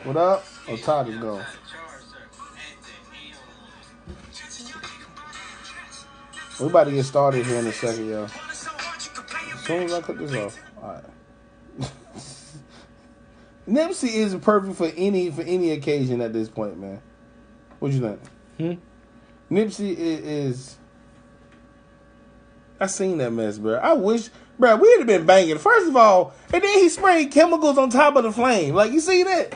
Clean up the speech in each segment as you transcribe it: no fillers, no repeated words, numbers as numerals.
What up? Oh, Todd is gone. We about to get started here in a second, y'all. As soon as I cut this off. Alright. Nipsey isn't perfect for any occasion at this point, man. What you think? Nipsey is. I seen that mess, bro. I wish, bro, we'd have been banging. First of all, and then he sprayed chemicals on top of the flame. Like, you see that?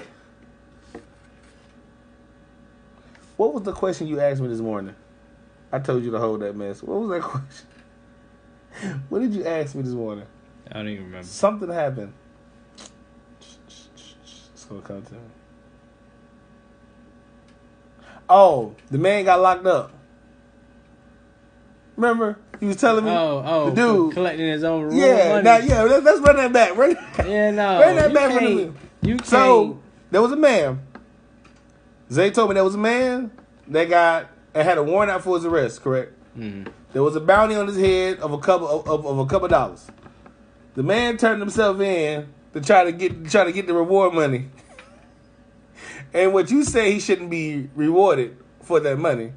What was the question you asked me this morning? I told you to hold that mess. What was that question? What did you ask me this morning? I don't even remember. Something happened. It's gonna come to me. Oh, the man got locked up. Remember? He was telling me. The dude collecting his own money. Let's run that back. Run that back. So, there was a man. Zay told me there was a man that had a warrant out for his arrest, correct? Mm-hmm. There was a bounty on his head of a couple dollars. The man turned himself in to try to get the reward money. And what you say, he shouldn't be rewarded for that money.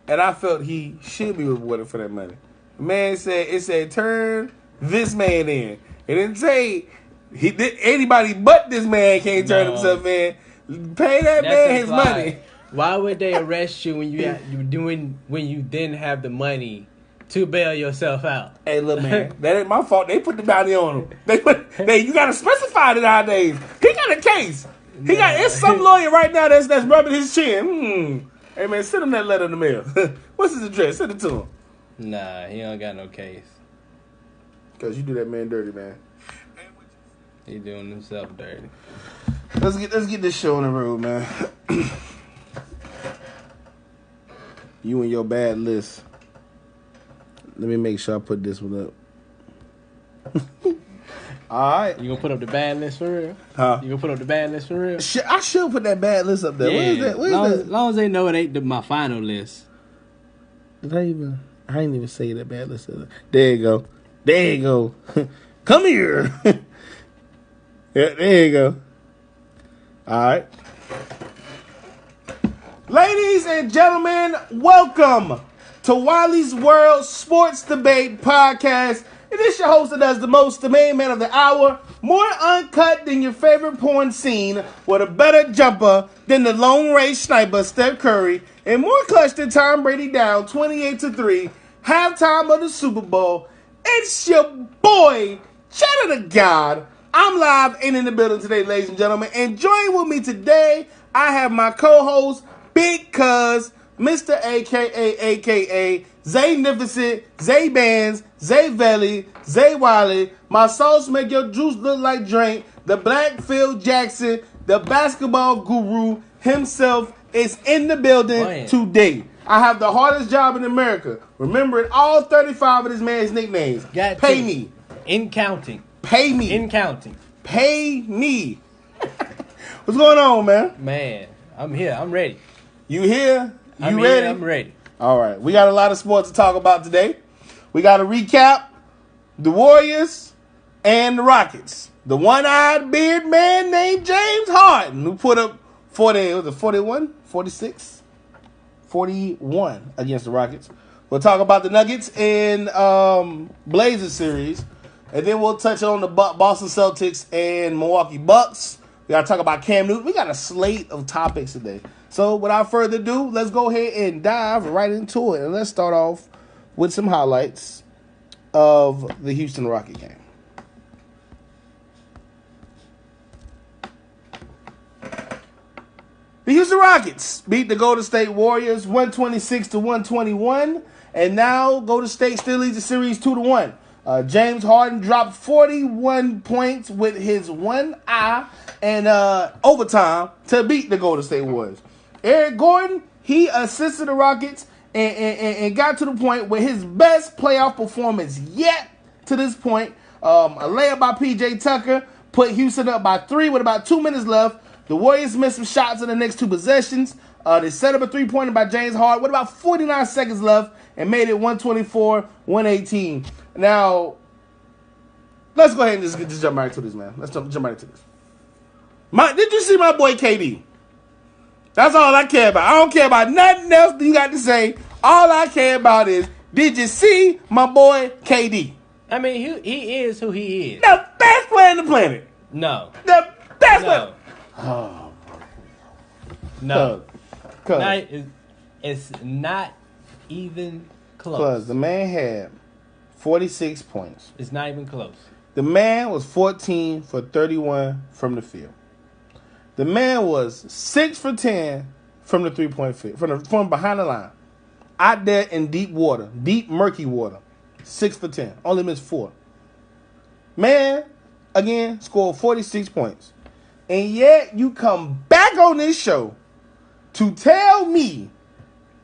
And I felt he should be rewarded for that money. The man said turn this man in. It didn't say anybody but this man can't turn himself in. Pay that man his money. Why would they arrest you when you didn't have the money to bail yourself out? Hey, look, man, that ain't my fault. They put the bounty on him. You gotta specify it nowadays. He got a case. It's some lawyer right now that's rubbing his chin. Hey, man, send him that letter in the mail. What's his address? Send it to him. Nah, he don't got no case. Because you do that man dirty, man. He doing himself dirty. Let's get this show on the road, man. You and your bad list. Let me make sure I put this one up. All right. You gonna put up the bad list for real? Huh? You gonna put up the bad list for real? I should put that bad list up there. Yeah. Where is that? As long as they know it ain't my final list. I didn't even say that bad list. There you go. Come here. Yeah, there you go. All right. Ladies and gentlemen, welcome to Wiley's World Sports Debate Podcast. It is your host that does the most, the main man of the hour, more uncut than your favorite porn scene, with a better jumper than the Lone Range Sniper, Steph Curry, and more clutch than Tom Brady down 28-3, halftime of the Super Bowl. It's your boy, Chedda the God. I'm live and in the building today, ladies and gentlemen, and join with me today, I have my co-host, Big Cuz, Mr. AKA, Zaynificent, Zay Bands, Zay Velli, Zay Wiley, my sauce make your juice look like drink, the Black Phil Jackson, the basketball guru himself is in the building today. I have the hardest job in America, remembering all 35 of this man's nicknames. Pay me. In counting. Pay me. In counting. Pay me. What's going on, man? Man, I'm here. I'm ready. You here? You ready? ready? I'm ready. All right. We got a lot of sports to talk about today. We got to recap the Warriors and the Rockets. The one-eyed beard man named James Harden, who put up 41 against the Rockets. We'll talk about the Nuggets and Blazers series. And then we'll touch on the Boston Celtics and Milwaukee Bucks. We got to talk about Cam Newton. We got a slate of topics today. So without further ado, let's go ahead and dive right into it. And let's start off with some highlights of the Houston Rocket game. The Houston Rockets beat the Golden State Warriors 126-121. And now Golden State still leads the series 2-1. James Harden dropped 41 points with his one eye and overtime to beat the Golden State Warriors. Eric Gordon, he assisted the Rockets and got to the point where his best playoff performance yet to this point. A layup by P.J. Tucker put Houston up by 3 with about 2 minutes left. The Warriors missed some shots in the next 2 possessions. They set up a 3-pointer by James Harden with about 49 seconds left and made it 124-118. Now, let's go ahead and just jump right into this, man. Let's jump right into this. Did you see my boy KD? That's all I care about. I don't care about nothing else you got to say. All I care about is, did you see my boy KD? I mean, he is who he is. The best player on the planet. No. The best player. Oh. No. It's not even close. Because the man had 46 points. It's not even close. The man was 14 for 31 from the field. The man was 6 for 10 from the 3-point field, from behind the line. Out there in deep water, deep murky water. 6 for 10. Only missed 4. Man, again, scored 46 points. And yet you come back on this show to tell me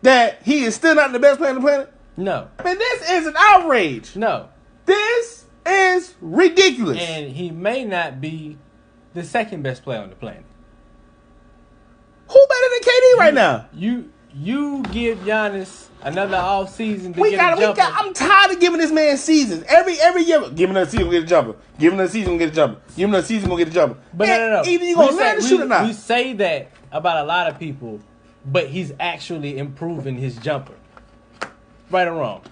that he is still not the best player on the planet? No. Man, this is an outrage. No. This is ridiculous. And he may not be the second best player on the planet. Who better than KD right now? You give Giannis another off season to get a jumper. I'm tired of giving this man seasons. Every year, give him a season, we'll get a jumper. Give him a season, we'll get a jumper. Give him a season, we'll get a jumper. But no. Either you gonna learn to shoot or not. We say that about a lot of people, but he's actually improving his jumper. Right or wrong.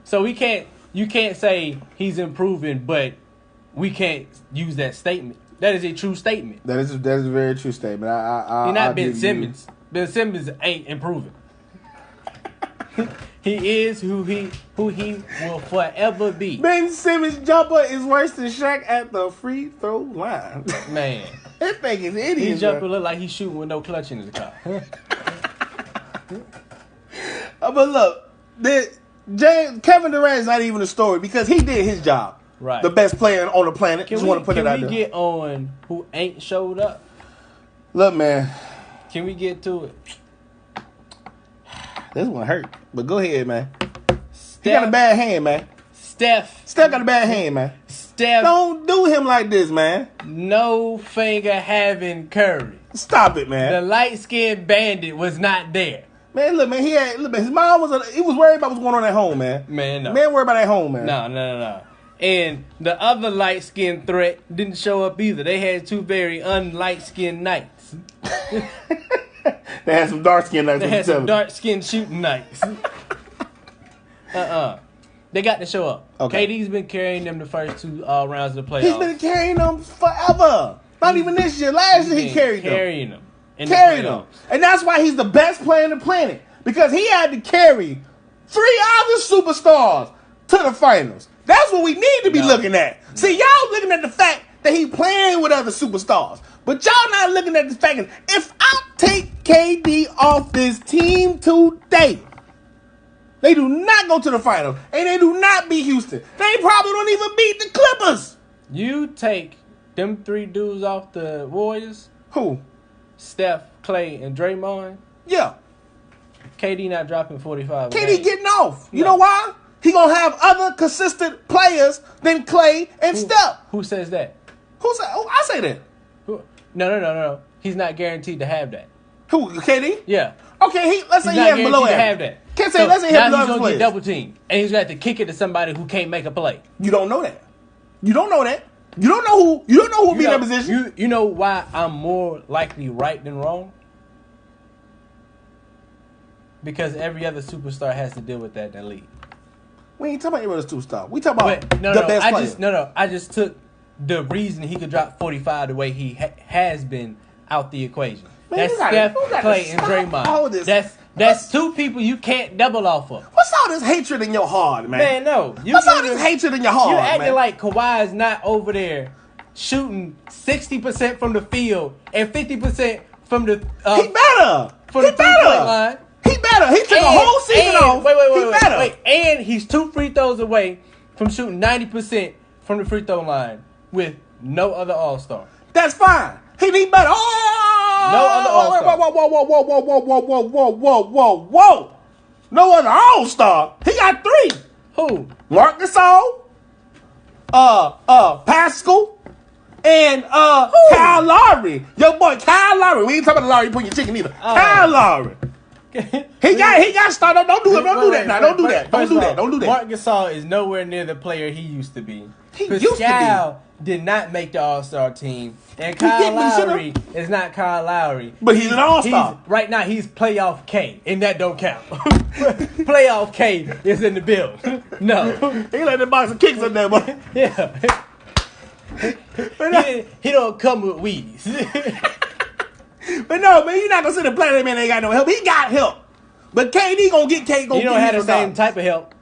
So you can't say he's improving, but we can't use that statement. That is a true statement. That is a very true statement. He's not Ben Simmons. Ben Simmons ain't improving. He is who he will forever be. Ben Simmons' jumper is worse than Shaq at the free throw line. Man. That thing is idiot. His jumper look like he's shooting with no clutch in his car. But look, Kevin Durant is not even a story because he did his job. Right. The best player on the planet. Can we get on who ain't showed up? Look, man. Can we get to it? This one hurt. But go ahead, man. He got a bad hand, man. Steph got a bad hand, man. Don't do him like this, man. No finger having Curry. Stop it, man. The light-skinned bandit was not there. Man, look, man, his mom he was worried about what's going on at home, man. Man, no. Man worried about at home, man. No. And the other light-skinned threat didn't show up either. They had two very unlight-skinned nights. They had some dark-skinned nights. They had some dark-skinned shooting nights. They got to show up. Okay. KD's been carrying them the first two rounds of the playoffs. He's been carrying them forever. Not even this year. Last year he carried them. Carried them. And that's why he's the best player on the planet. Because he had to carry 3 other superstars to the finals. That's what we need to be looking at. See, y'all looking at the fact that he playing with other superstars. But y'all not looking at the fact that if I take KD off this team today, they do not go to the finals. And they do not beat Houston. They probably don't even beat the Clippers. You take them 3 dudes off the Warriors. Who? Steph, Clay, and Draymond. Yeah. KD not dropping 45. KD getting off. You know why? He gonna have other consistent players than Clay and Steph. Who says that? I say that. No. He's not guaranteed to have that. Who? KD? Yeah. Okay, let's say he has below average. Have that. Can't say let's say he has below average. He's gonna get double teamed, and he's gonna have to kick it to somebody who can't make a play. You don't know that. You don't know who will be in that position. You know why I'm more likely right than wrong? Because every other superstar has to deal with that in the league. We ain't talking about every other superstar. We talking about the best player. I just took the reason he could drop 45 the way he has been out the equation. Man, that's Steph, Clay, and Draymond. That's 2 people you can't double off of. What's all this hatred in your heart, man? Man, no. What's all this hatred in your heart, You acting man? like Kawhi is not over there shooting 60% from the field and 50% from the he better. From the 3-point line. He better. He took a whole season off. Wait. And he's 2 free throws away from shooting 90% from the free throw line with no other All-Star. That's fine. He better. Oh! No other All-Star. Whoa. No other All-Star. He got 3. Who? Marc Gasol, Pascal, and Kyle Lowry. Your boy Kyle Lowry. We ain't talking about Lowry putting your chicken either. Kyle Lowry. He got started. Don't do that now. Don't do that. Don't do that. Marc Gasol is nowhere near the player he used to be. He used to be. did not make the All-Star team, and Kyle Lowry is not Kyle Lowry. But he's an All-Star. Right now, he's playoff K, and that don't count. Playoff K is in the building. No. He let the box of kicks on there, boy. Yeah. He don't come with Wheaties. But no, man, you're not going to sit and play that man ain't got no help. He got help. But KD going to get K. He don't have the same type of help.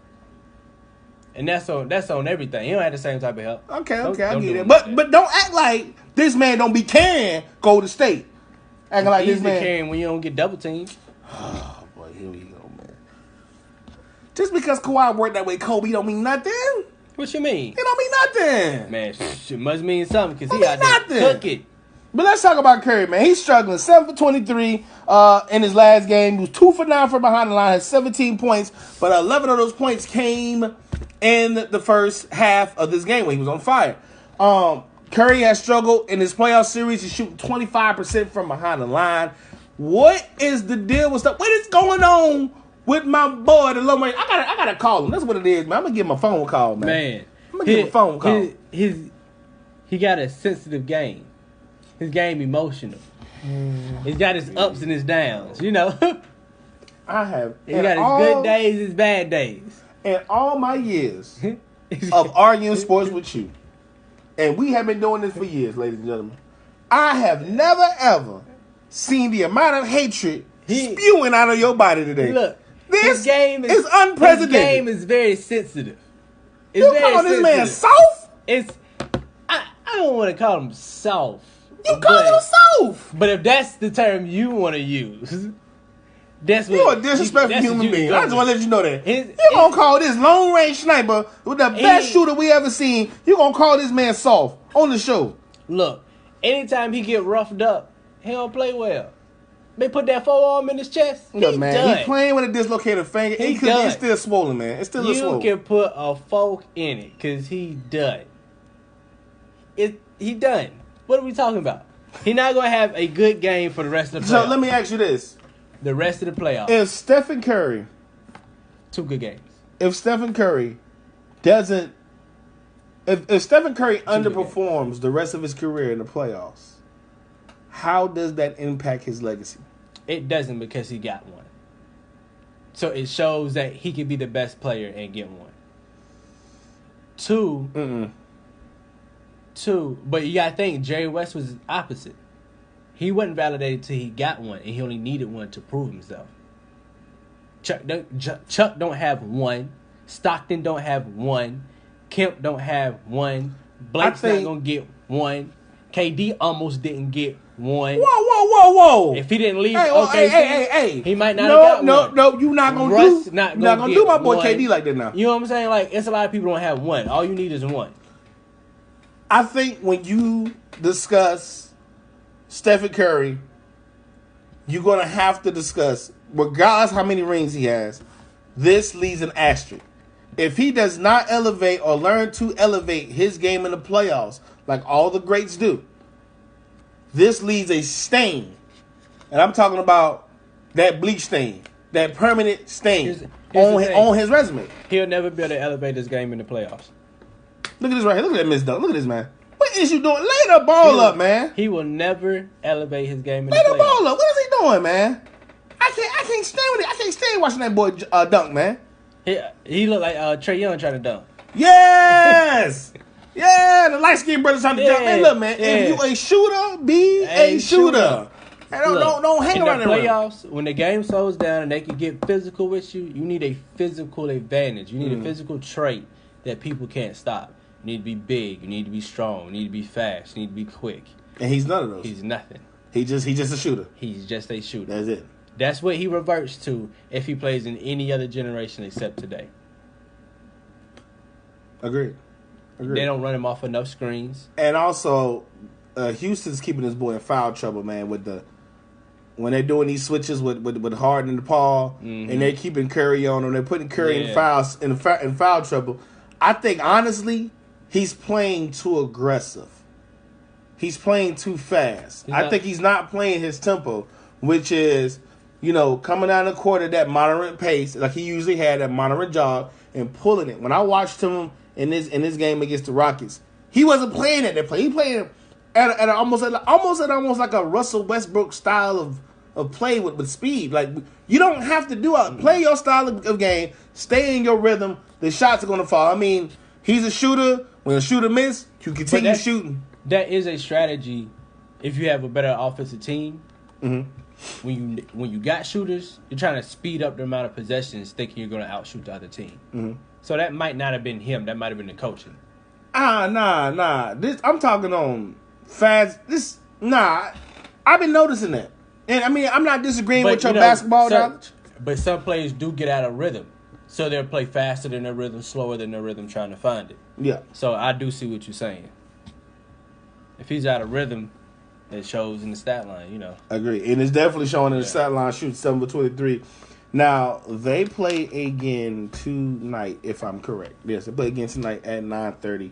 And that's on everything. He don't have the same type of help. Okay, I get it. But don't act like this man don't be carrying Golden State. Acting like this man carrying when you don't get double teamed. Oh boy, here we go, man. Just because Kawhi worked that way, Kobe don't mean nothing. What you mean? It don't mean nothing. Man, it must mean something because he out there cooking. But let's talk about Curry, man. He's struggling. 7 for 23 in his last game. He was 2 for 9 from behind the line. Had 17 points, but 11 of those points came in the first half of this game when he was on fire. Curry has struggled in his playoff series. He's shooting 25% from behind the line. What is the deal with stuff? What is going on with my boy, the low man? I gotta call him. That's what it is, man. I'm gonna give him a phone call, man. I'm gonna give him a phone call. He got a sensitive game. His game emotional. He's got his ups and his downs, you know. I have. He got his good days, his bad days. In all my years of arguing sports with you, and we have been doing this for years, ladies and gentlemen, I have never, ever seen the amount of hatred spewing out of your body today. Look, this game is unprecedented. His game is very sensitive. You call this man soft? I don't want to call him soft. You call him soft? But if that's the term you want to use, that's what you're a disrespectful human being. I just want to let you know that. You're going to call this long range sniper with the best shooter we ever seen. You're going to call this man soft on the show. Look, anytime he get roughed up, he don't play well. They put that forearm in his chest. Look, man, he playing with a dislocated finger. It's still swollen, man. It's still swollen. You can put a fork in it because he done. He done. What are we talking about? He's not going to have a good game for the rest of the playoffs. So let me ask you this. The rest of the playoffs. If Stephen Curry. 2 good games. If Stephen Curry doesn't. If Stephen Curry underperforms the rest of his career in the playoffs, how does that impact his legacy? It doesn't because he got one. So it shows that he can be the best player and get one. 2. But you got to think, Jerry West was opposite. He wasn't validated till he got one, and he only needed one to prove himself. Chuck don't have one. Stockton don't have one. Kemp don't have one. Blake's not going to get one. KD almost didn't get one. Whoa. If he didn't leave he might not have got one. No, you're not going to do my boy one. KD like that now. You know what I'm saying? Like, it's a lot of people don't have one. All you need is one. I think when you discuss Stephen Curry, you're going to have to discuss, regardless how many rings he has, this leaves an asterisk. If he does not elevate or learn to elevate his game in the playoffs like all the greats do, this leaves a stain. And I'm talking about that bleach stain, that permanent stain on his resume. He'll never be able to elevate his game in the playoffs. Look at this right here. Look at that miss dunk. Look at this, man. What is you doing? Lay the ball up, man. He will never elevate his game in the playoffs. Lay the ball up. What is he doing, man? I can't stand with it. I can't stand watching that boy dunk, man. He look like Trae Young trying to dunk. Yes. Yeah, the light-skinned brother trying to dunk. Hey, look, man. If you a shooter, be a shooter. And don't hang around in the playoffs. When the game slows down and they can get physical with you, you need a physical advantage. You need a physical trait that people can't stop. You need to be big. You need to be strong. You need to be fast. You need to be quick. And he's none of those. He's nothing. He's just a shooter. He's just a shooter. That's it. That's what he reverts to if he plays in any other generation except today. Agreed. They don't run him off enough screens. And also, Houston's keeping this boy in foul trouble, man, when they're doing these switches with Harden and Paul, and they're keeping Curry on them, they're putting Curry in foul trouble. I think, honestly, he's playing too aggressive. He's playing too fast. I think he's not playing his tempo, which is, coming down the court at that moderate pace, like he usually had, that moderate jog, and pulling it. When I watched him in this game against the Rockets, He wasn't playing at that play. He played at almost like a Russell Westbrook style of play with speed. Like, you don't have to play your style of game. Stay in your rhythm. The shots are going to fall. I mean, he's a shooter. When a shooter miss, you continue shooting. That is a strategy if you have a better offensive team. Mm-hmm. When you got shooters, you're trying to speed up the amount of possessions, thinking you're going to outshoot the other team. Mm-hmm. So that might not have been him. That might have been the coaching. Nah. I'm talking on fast. I've been noticing that. And I mean, I'm not disagreeing with your basketball knowledge. But some players do get out of rhythm. So they'll play faster than their rhythm, slower than their rhythm, trying to find it. Yeah. So I do see what you're saying. If he's out of rhythm, it shows in the stat line, I agree. And it's definitely showing in the stat line, shooting 7 for 23. Now, they play again tonight, if I'm correct. Yes, they play again tonight at 9:30.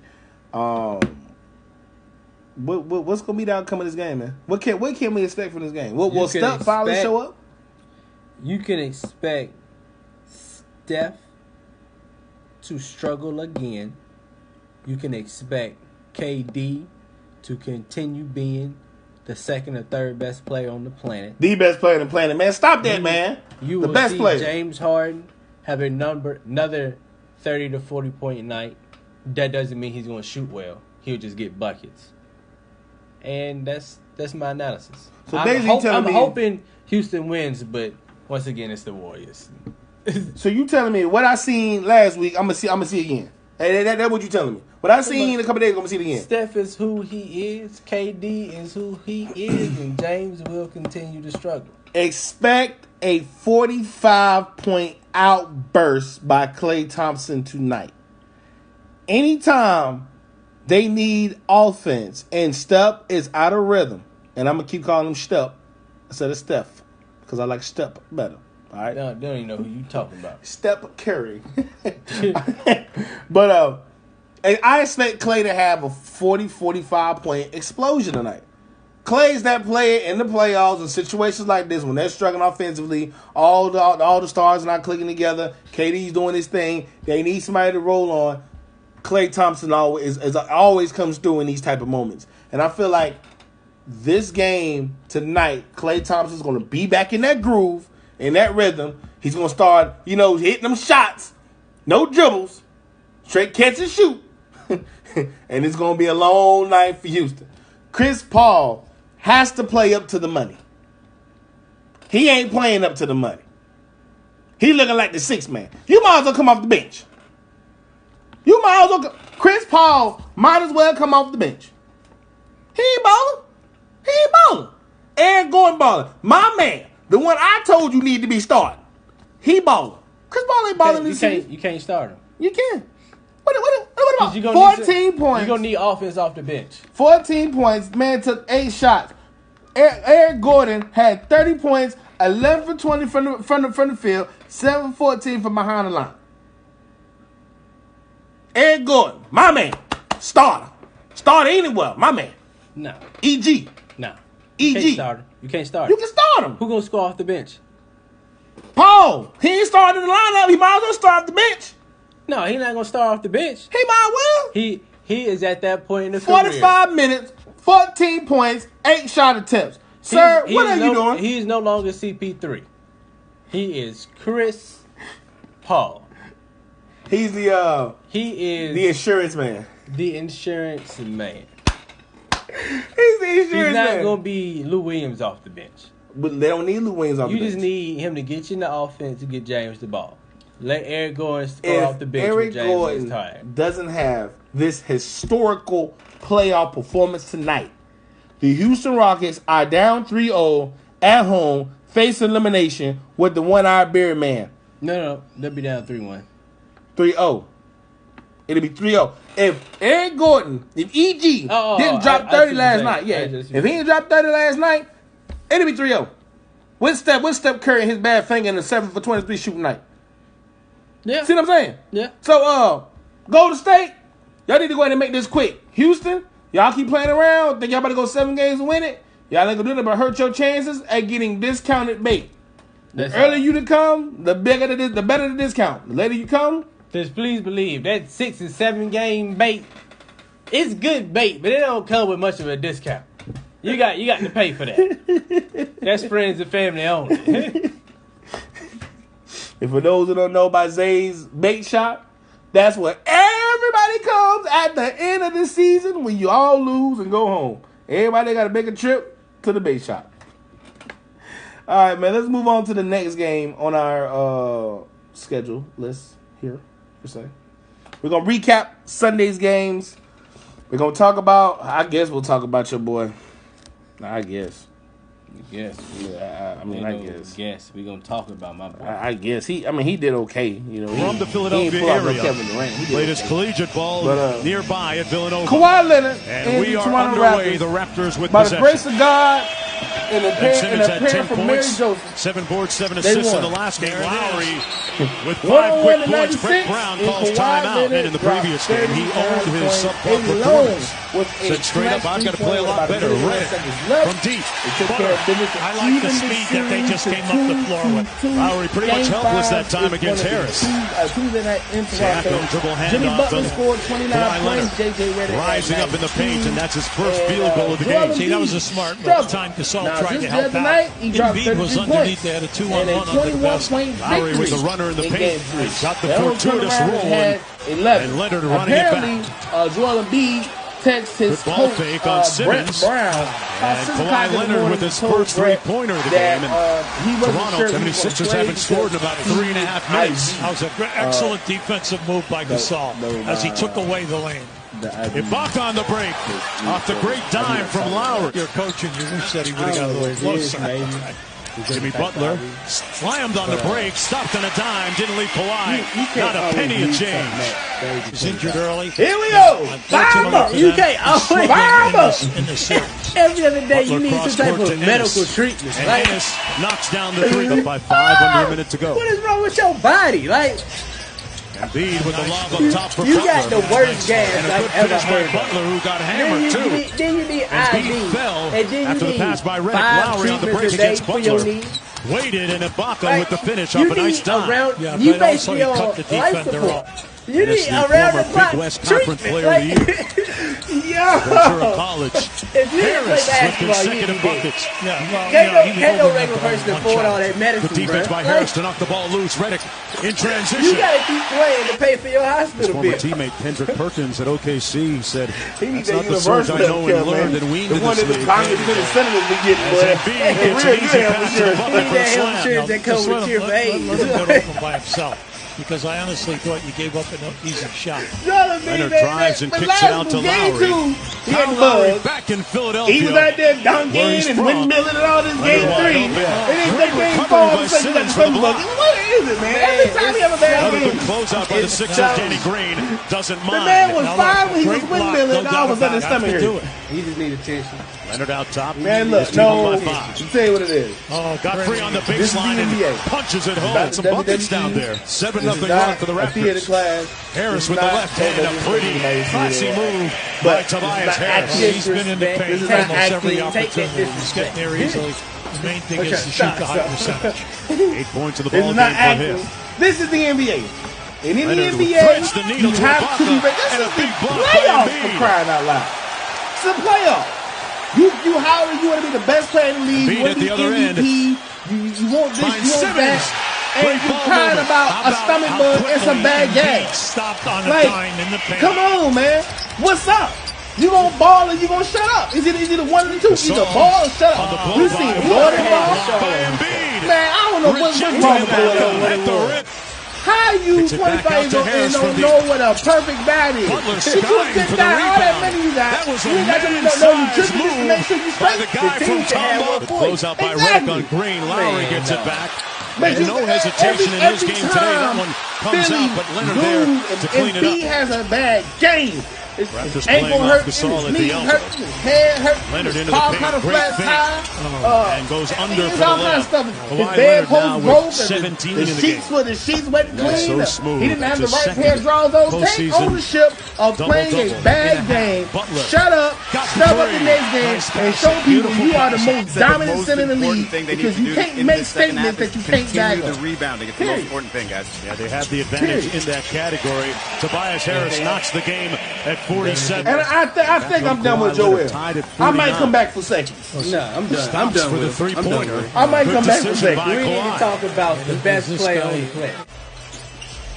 What's going to be the outcome of this game, man? What can we expect from this game? Will Steph finally show up? You can expect Steph to struggle again. You can expect KD to continue being the second or third best player on the planet. The best player on the planet, man. Stop that, man. You the will best see player. James Harden have another 30 to 40 point night. That doesn't mean he's going to shoot well. He'll just get buckets. And that's my analysis. So I'm hoping Houston wins, but once again, it's the Warriors. So you telling me what I seen last week? I'm gonna see again. Hey, that's what you telling me. What I seen a couple days ago, I'm gonna see it again. Steph is who he is. KD is who he is, and James will continue to struggle. Expect a 45-point outburst by Klay Thompson tonight. Anytime they need offense and Steph is out of rhythm, and I'm gonna keep calling him Steph instead of Steph because I like Steph better. All right. They don't even know who you talking about. Steph Curry. But I expect Klay to have a 45 point explosion tonight. Klay's that player in the playoffs in situations like this when they're struggling offensively, all the stars are not clicking together. KD's doing his thing. They need somebody to roll on. Klay Thompson always comes through in these type of moments. And I feel like this game tonight, Klay Thompson's going to be back in that groove. In that rhythm, he's going to start, hitting them shots. No dribbles. Straight catch and shoot. And it's going to be a long night for Houston. Chris Paul has to play up to the money. He ain't playing up to the money. He looking like the sixth man. You might as well come off the bench. Chris Paul might as well come off the bench. He ain't balling. Aaron Gordon balling. My man. The one I told you need to be starting. He balling. Chris Paul ain't balling this season. You can't start him. You can. What about 14 points? You're going to need offense off the bench. 14 points. Man took 8 shots. Eric Gordon had 30 points, 11 for 20 from the field, 7 for 14 from behind the line. Eric Gordon, my man. Starter anywhere, my man. No. EG. No. EG. You can't start him. You can start him. Who gonna score off the bench? Paul. He ain't starting the lineup. He might as well start off the bench. No, he's not gonna start off the bench. He might well. He is at that point in the 45 career. minutes, 14 points, 8 shot attempts. Sir, what are you doing? He's no longer CP3. He is Chris Paul. He's the insurance man. The insurance man. He's the insurance man. He's not going to be Lou Williams off the bench. But they don't need Lou Williams off the bench. You just need him to get you in the offense to get James the ball. Let Eric Gordon score off the bench when James is tired. Doesn't have this historical playoff performance tonight, the Houston Rockets are down 3-0 at home, face elimination with the one-eyed beard man. No, they'll be down 3-1. 3-0. It'll be 3-0. If Eric Gordon, if EG didn't drop 30 last night, if he didn't drop 30 last night, it'll be 3-0. With Steph Curry and his bad finger in the 7 for 23 shooting night. Yeah. See what I'm saying? Yeah. So, Golden State, y'all need to go ahead and make this quick. Houston, y'all keep playing around. Think y'all about to go 7 games and win it? Y'all ain't gonna do nothing but hurt your chances at getting discounted bait. The earlier you to come, the better the discount. The later you come, just please believe that 6 and 7 game bait It's good bait, but it don't come with much of a discount. You got to pay for that. That's friends and family only. And for those who don't know about Zay's bait shop, that's where everybody comes at the end of the season when you all lose and go home. Everybody got to make a trip to the bait shop. All right, man, let's move on to the next game on our schedule list here, per se. We're going to recap Sunday's games. We're going to talk about, I guess we'll talk about your boy. I guess. Yes. Yeah, I mean, I guess. Yes, we're going to talk about my boy. I guess. He did okay. You know, From the Philadelphia area, played his collegiate ball nearby at Villanova. Kawhi Leonard and we are Toronto underway. Raptors, The Raptors with by possession. the grace of God and a Simmons had 10 from Mary points, Joseph. 7 boards, 7 assists in the last game. Lowry with 5 101 quick points. Brett 96, Brown and calls Kawhi timeout. And Leonard in the previous game, he owned his subpar performance. Said straight up, I've got to play a lot better. Red from deep. I like the speed that they just came up the floor with. Lowry pretty much helpless that time against Harris. Tuesday night in Siakam Toronto. dribble Jimmy handoff. Butler scored 29 Kawhi points. Leonard JJ Redick rising up in the paint, and that's his first field goal of the game. See, that was a smart move. Time Gasol tried to help out. Embiid was underneath. They had a 2-on-1 on the basket. Lowry was the runner in the paint. Got the fortuitous roll. And Leonard running it back. Joel Embiid texts his Good ball coach, fake on Simmons. Brett Brown. And Kawhi Leonard with his first three-pointer of the game. And Toronto 76ers haven't scored in about 3.5 minutes. That was an excellent defensive move by Gasol as he took away the lane. Ibaka on the break. Off the great dime from Lowry. Your coach and you said he would have got a little closer. Jimmy Butler slammed on the break, stopped on a dime, didn't leave Kawhi. Not a penny of change. He's injured early. Here we go. Bamba. You can't always Bamba. In the series. Every other day you Butler need some type cross-court of to medical Ennis. treatment. And Like, Ennis knocks down the three, up by 5 under a minute to go. what is wrong with your body? Like, Embiid with the lob up top for you Butler. got the worst gas And a I've good ever finish by heard of. Butler, who got Then hammered you too. need, then you need Embiid IV. fell And then you after the need pass by Redick. 5 Lowry on the break treatments a day against for your Butler. knee. Waited, and Ibaka Like, with the finish you off a nice need dime. around, Yeah, you but also basically he on cut the life defender support. off. You This need is the around the former clock Big West Conference treatment. Player of the Like, Ventura Yo. College. if you didn't play Harris with basketball, you consecutive would be dead. buckets. Yeah, well, Can't no he regular was person one afford shot. all that medicine, Good defense bro. by Like, Harris to knock the ball loose. Redick in transition. you gotta keep playing to pay for your His hospital former bill. teammate Kendrick Perkins at OKC said, He needs "That's that not the surge I universal know healthcare, and learned man. and weaned The in one this that the league." Congress and the Senators be getting, As boy. Embiid That's gets real an good easy health pass to insurance. Butler He need for a that health slam. insurance that comes with cure for Let AIDS. him go open by himself. Because I honestly thought you gave up an easy shot. Leonard drives and kicks it out to Lowry. He had Kyle the Lowry buzz. back in Philadelphia. He was out there Where dunking he's and from. windmilling and all this game Leonard three. wide open. And then Great that game recovery four, all by of a sudden you got Simmons the for the Suns block. bucket. What is it, man? Every time you have a bad Another game. good closeout by the Sixers. Danny Green doesn't The mind. man was Now, fine when he was great block, windmilling, no and all of a sudden his doubt stomach about it. hurt. He just need attention. Leonard out top. Man, His look, team up no, by 5. I'll tell you what it is. Oh, Got free on the This is the baseline and NBA. punches it It's home. not Some the buckets WWE. down there. This 7-0 is run not for the a theater Raptors. class. Harris It's with the not left hand. A pretty classy move by But Tobias it's not Harris. acting. He's been in the This paint is not almost every acting. Take that opportunity. He's getting there easily. The main thing is to shoot Stop, the high stop. percentage. 8 points in the This ball is game not for acting. him. This is the NBA. And in the Leonard NBA, threads the you needle to have to be Ibaka, ready. This and a is the big block by playoffs Embiid. for crying out loud. It's a playoff. You however you want to be the best player in the league. Embiid You want at to be the other MVP. You want this, Finds you want Simmons. that. And Great you ball crying movement. about How a stomach how bug and quickly some bad Embiid gas. stopped on a Like, dime in the paint. come on, man. What's up? You gonna ball or you gonna shut up? Is it one of the two? Either ball or shut On the up. blow You by see Wood. Jordan ball? By Embiid. Man, I don't know what's wrong with At the Jordan. rip. How you Kicks it back 25 out years to old and Harris don't from know what a perfect bat is? Butler Get you a skying good for the guy. All that rebound. money you got. That was a You ain't got to man-sized know nutrition just to move make sure you by straight. the guy team from should have Tomba. one The for you. closeout by Exactly. Redick on Green. Lowry Man, gets no. it back. But And no hesitation in his game today. That one comes Philly out, but Leonard there lose to clean it Embiid up. has a bad game. His Raptors ankle playing hurt, off his Gasol at knee the elbow. hurt, his head hurt, Leonard his into the paw paint. kind of Great flat fake. tire. And goes under It's for the all kind of layup. stuff. Kawhi His Leonard bedpost now with broke. 17 the in the sheets game. were the sheets went That's clean. so smooth. He didn't have the That's right his pair of drawers on. Take postseason ownership of playing double-double a bad and a half. game. Butler Shut up. got the Step up the three. next game Nice and pass. show people Beautiful you are the pass. most dominant center in the league because you can't make statements that you can't back Continue up. the rebounding. It's the most important thing, guys. Yeah, they have the advantage in that category. Tobias Harris knocks the game at 47. And I think I'm done with Joel. I might come back for seconds. No, I'm done. I'm done for the with three-pointer. I might come back for seconds. We need to talk about the best player on the planet.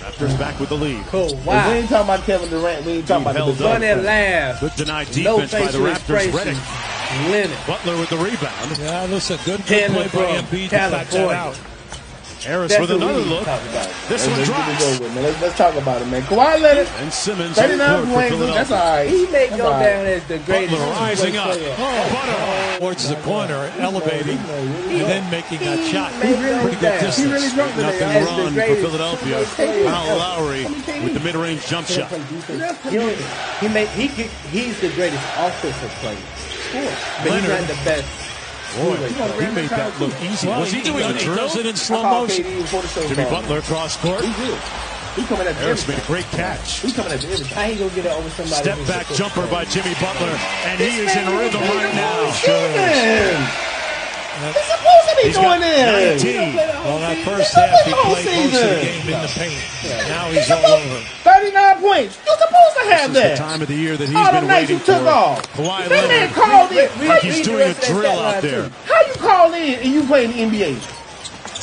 Raptors back with the lead. Cool. Wow. We ain't talking about Kevin Durant. We ain't talking about the Run and laugh. Good denied No defense by the Raptors. Redick. Leonard. Butler with the rebound. Yeah, listen, good Taylor play by from Embiid to back that California. out. Harris That's with what we another need to look. talk about. This one drops. Let's talk about it, man. Kawhi Leonard, And Simmons 39 for points. That's all right. He may That's go all right. down as the greatest Butler rising up. player. Butter. Towards the corner, elevating, and then making that shot. He really Pretty good down. distance. He really drunk today. Nothing As the run for greatest Philadelphia. player. Kyle Lowry with the mid-range jump shot. He's the greatest offensive player. But he's Leonard. not the best. Boy, he made that look easy. Was he doing the drill? Does it in slow motion. Jimmy Butler cross court. He good. He coming at the Harris every made a time. great catch. He coming at the every time. How he gonna get it over somebody? Step who's back a jumper by Jimmy Butler, and he is in rhythm right now. Steven! He's supposed to be He's got doing this. 19. Well, that first half, he played most of the game in the paint. Now he's all over. 39 points. You're supposed to have This is the that. time of the year that he's All the been nights you waiting took for. off. Kawhi That man Leonard. called in. Like he's doing a drill out there. How you call in and you play in the NBA?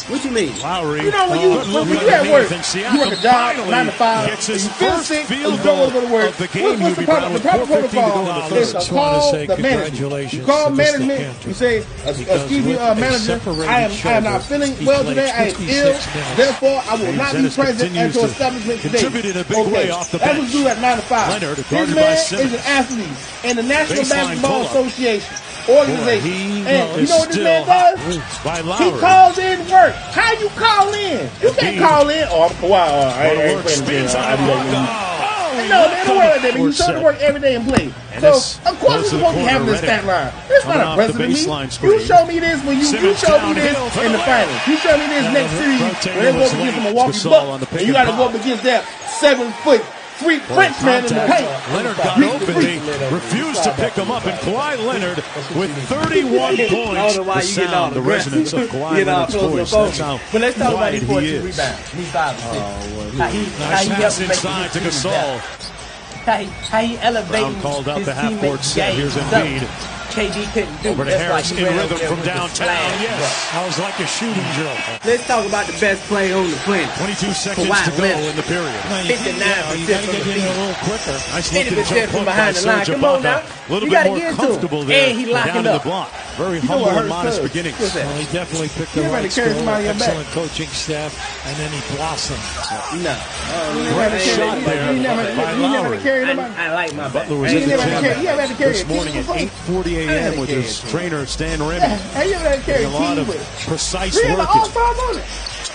What you mean? Lowry. You know when you at work, you work a job, 9 to 5, gets and his you feel first sick, and field you don't goal want to go to work. of the game. What's the proper protocol? Is to Just wanna call say the management. congratulations You call to Mr. management. Cantor. You say, excuse me, with a manager, separated I am not shoulder, feeling he well played today. I am 56 ill. minutes. Therefore, I will not be Dennis present at continues your to establishment today. contribute in a big way off the That's bench. what you do at 9 to 5. Leonard, This guarded by man is Simmons. an athlete in the National Baseline Basketball pull-up. Association organization. Boy, And you is know what this still man hot does? by He Lowry. calls in work. How you call in? You can't call in. Oh, I'm Kawhi. I ain't playing Spins again. on I'll be Ibaka. like, no, man, don't worry about that. Man. You show to work every day and play. And So, this of course, goes to you're the supposed to be having corner, this stat Redick. line. It's Coming not off a the present to me. baseline You screen. show me this when you Simmons show me this downhill for in the the layup. finals. You show me this Yeah, next the series rotating when they go was up against the late. Milwaukee Gasol on the Bucks. pick And you and got to go pop. up against that 7-foot Frenchman in the Contact. paint. Leonard got open. They refused to pick him up, and Kawhi Leonard with 31 I don't points. know why The you getting all sound, the aggressive. resonance of Kawhi Getting all Leonard's close to the voice. phone. That's how But let's talk about quiet these he 42 is. rebounds. He's 5 and 6. How he Nice pass helping inside make to his team Gasol. better. How he elevating Brown called out his the half-court teammates' set. Here's game. Embiid. KD couldn't do. Over to That's Harris like he in ran rhythm over there from with the downtown. flag. Yes. That was like a shooting drill. Let's talk about the best player on the planet. 22 seconds Kawhi to go Leonard. in the period. Now, you 59% got to from get the in a field. little quicker. Nice 50% looking jump from hook behind by the line. Serge Come on Ibaka. now. A little You bit gotta more get into it. comfortable there. And he locking down to the up. block. Very know humble what and hurts modest Serge? beginnings. What's that? Well, he definitely picked the You right better carry school, somebody on your back. excellent coaching staff, and then he blossomed. No. Great shot there by Lowry. I like my back. Butler was Hey, in you the never had to gym carry- you ever had to carry this a team morning at before? 8:40 a.m. with his trainer Stan Remy. Hey, you ever had to carry A a lot team of with precise three of the work. all-stars on it?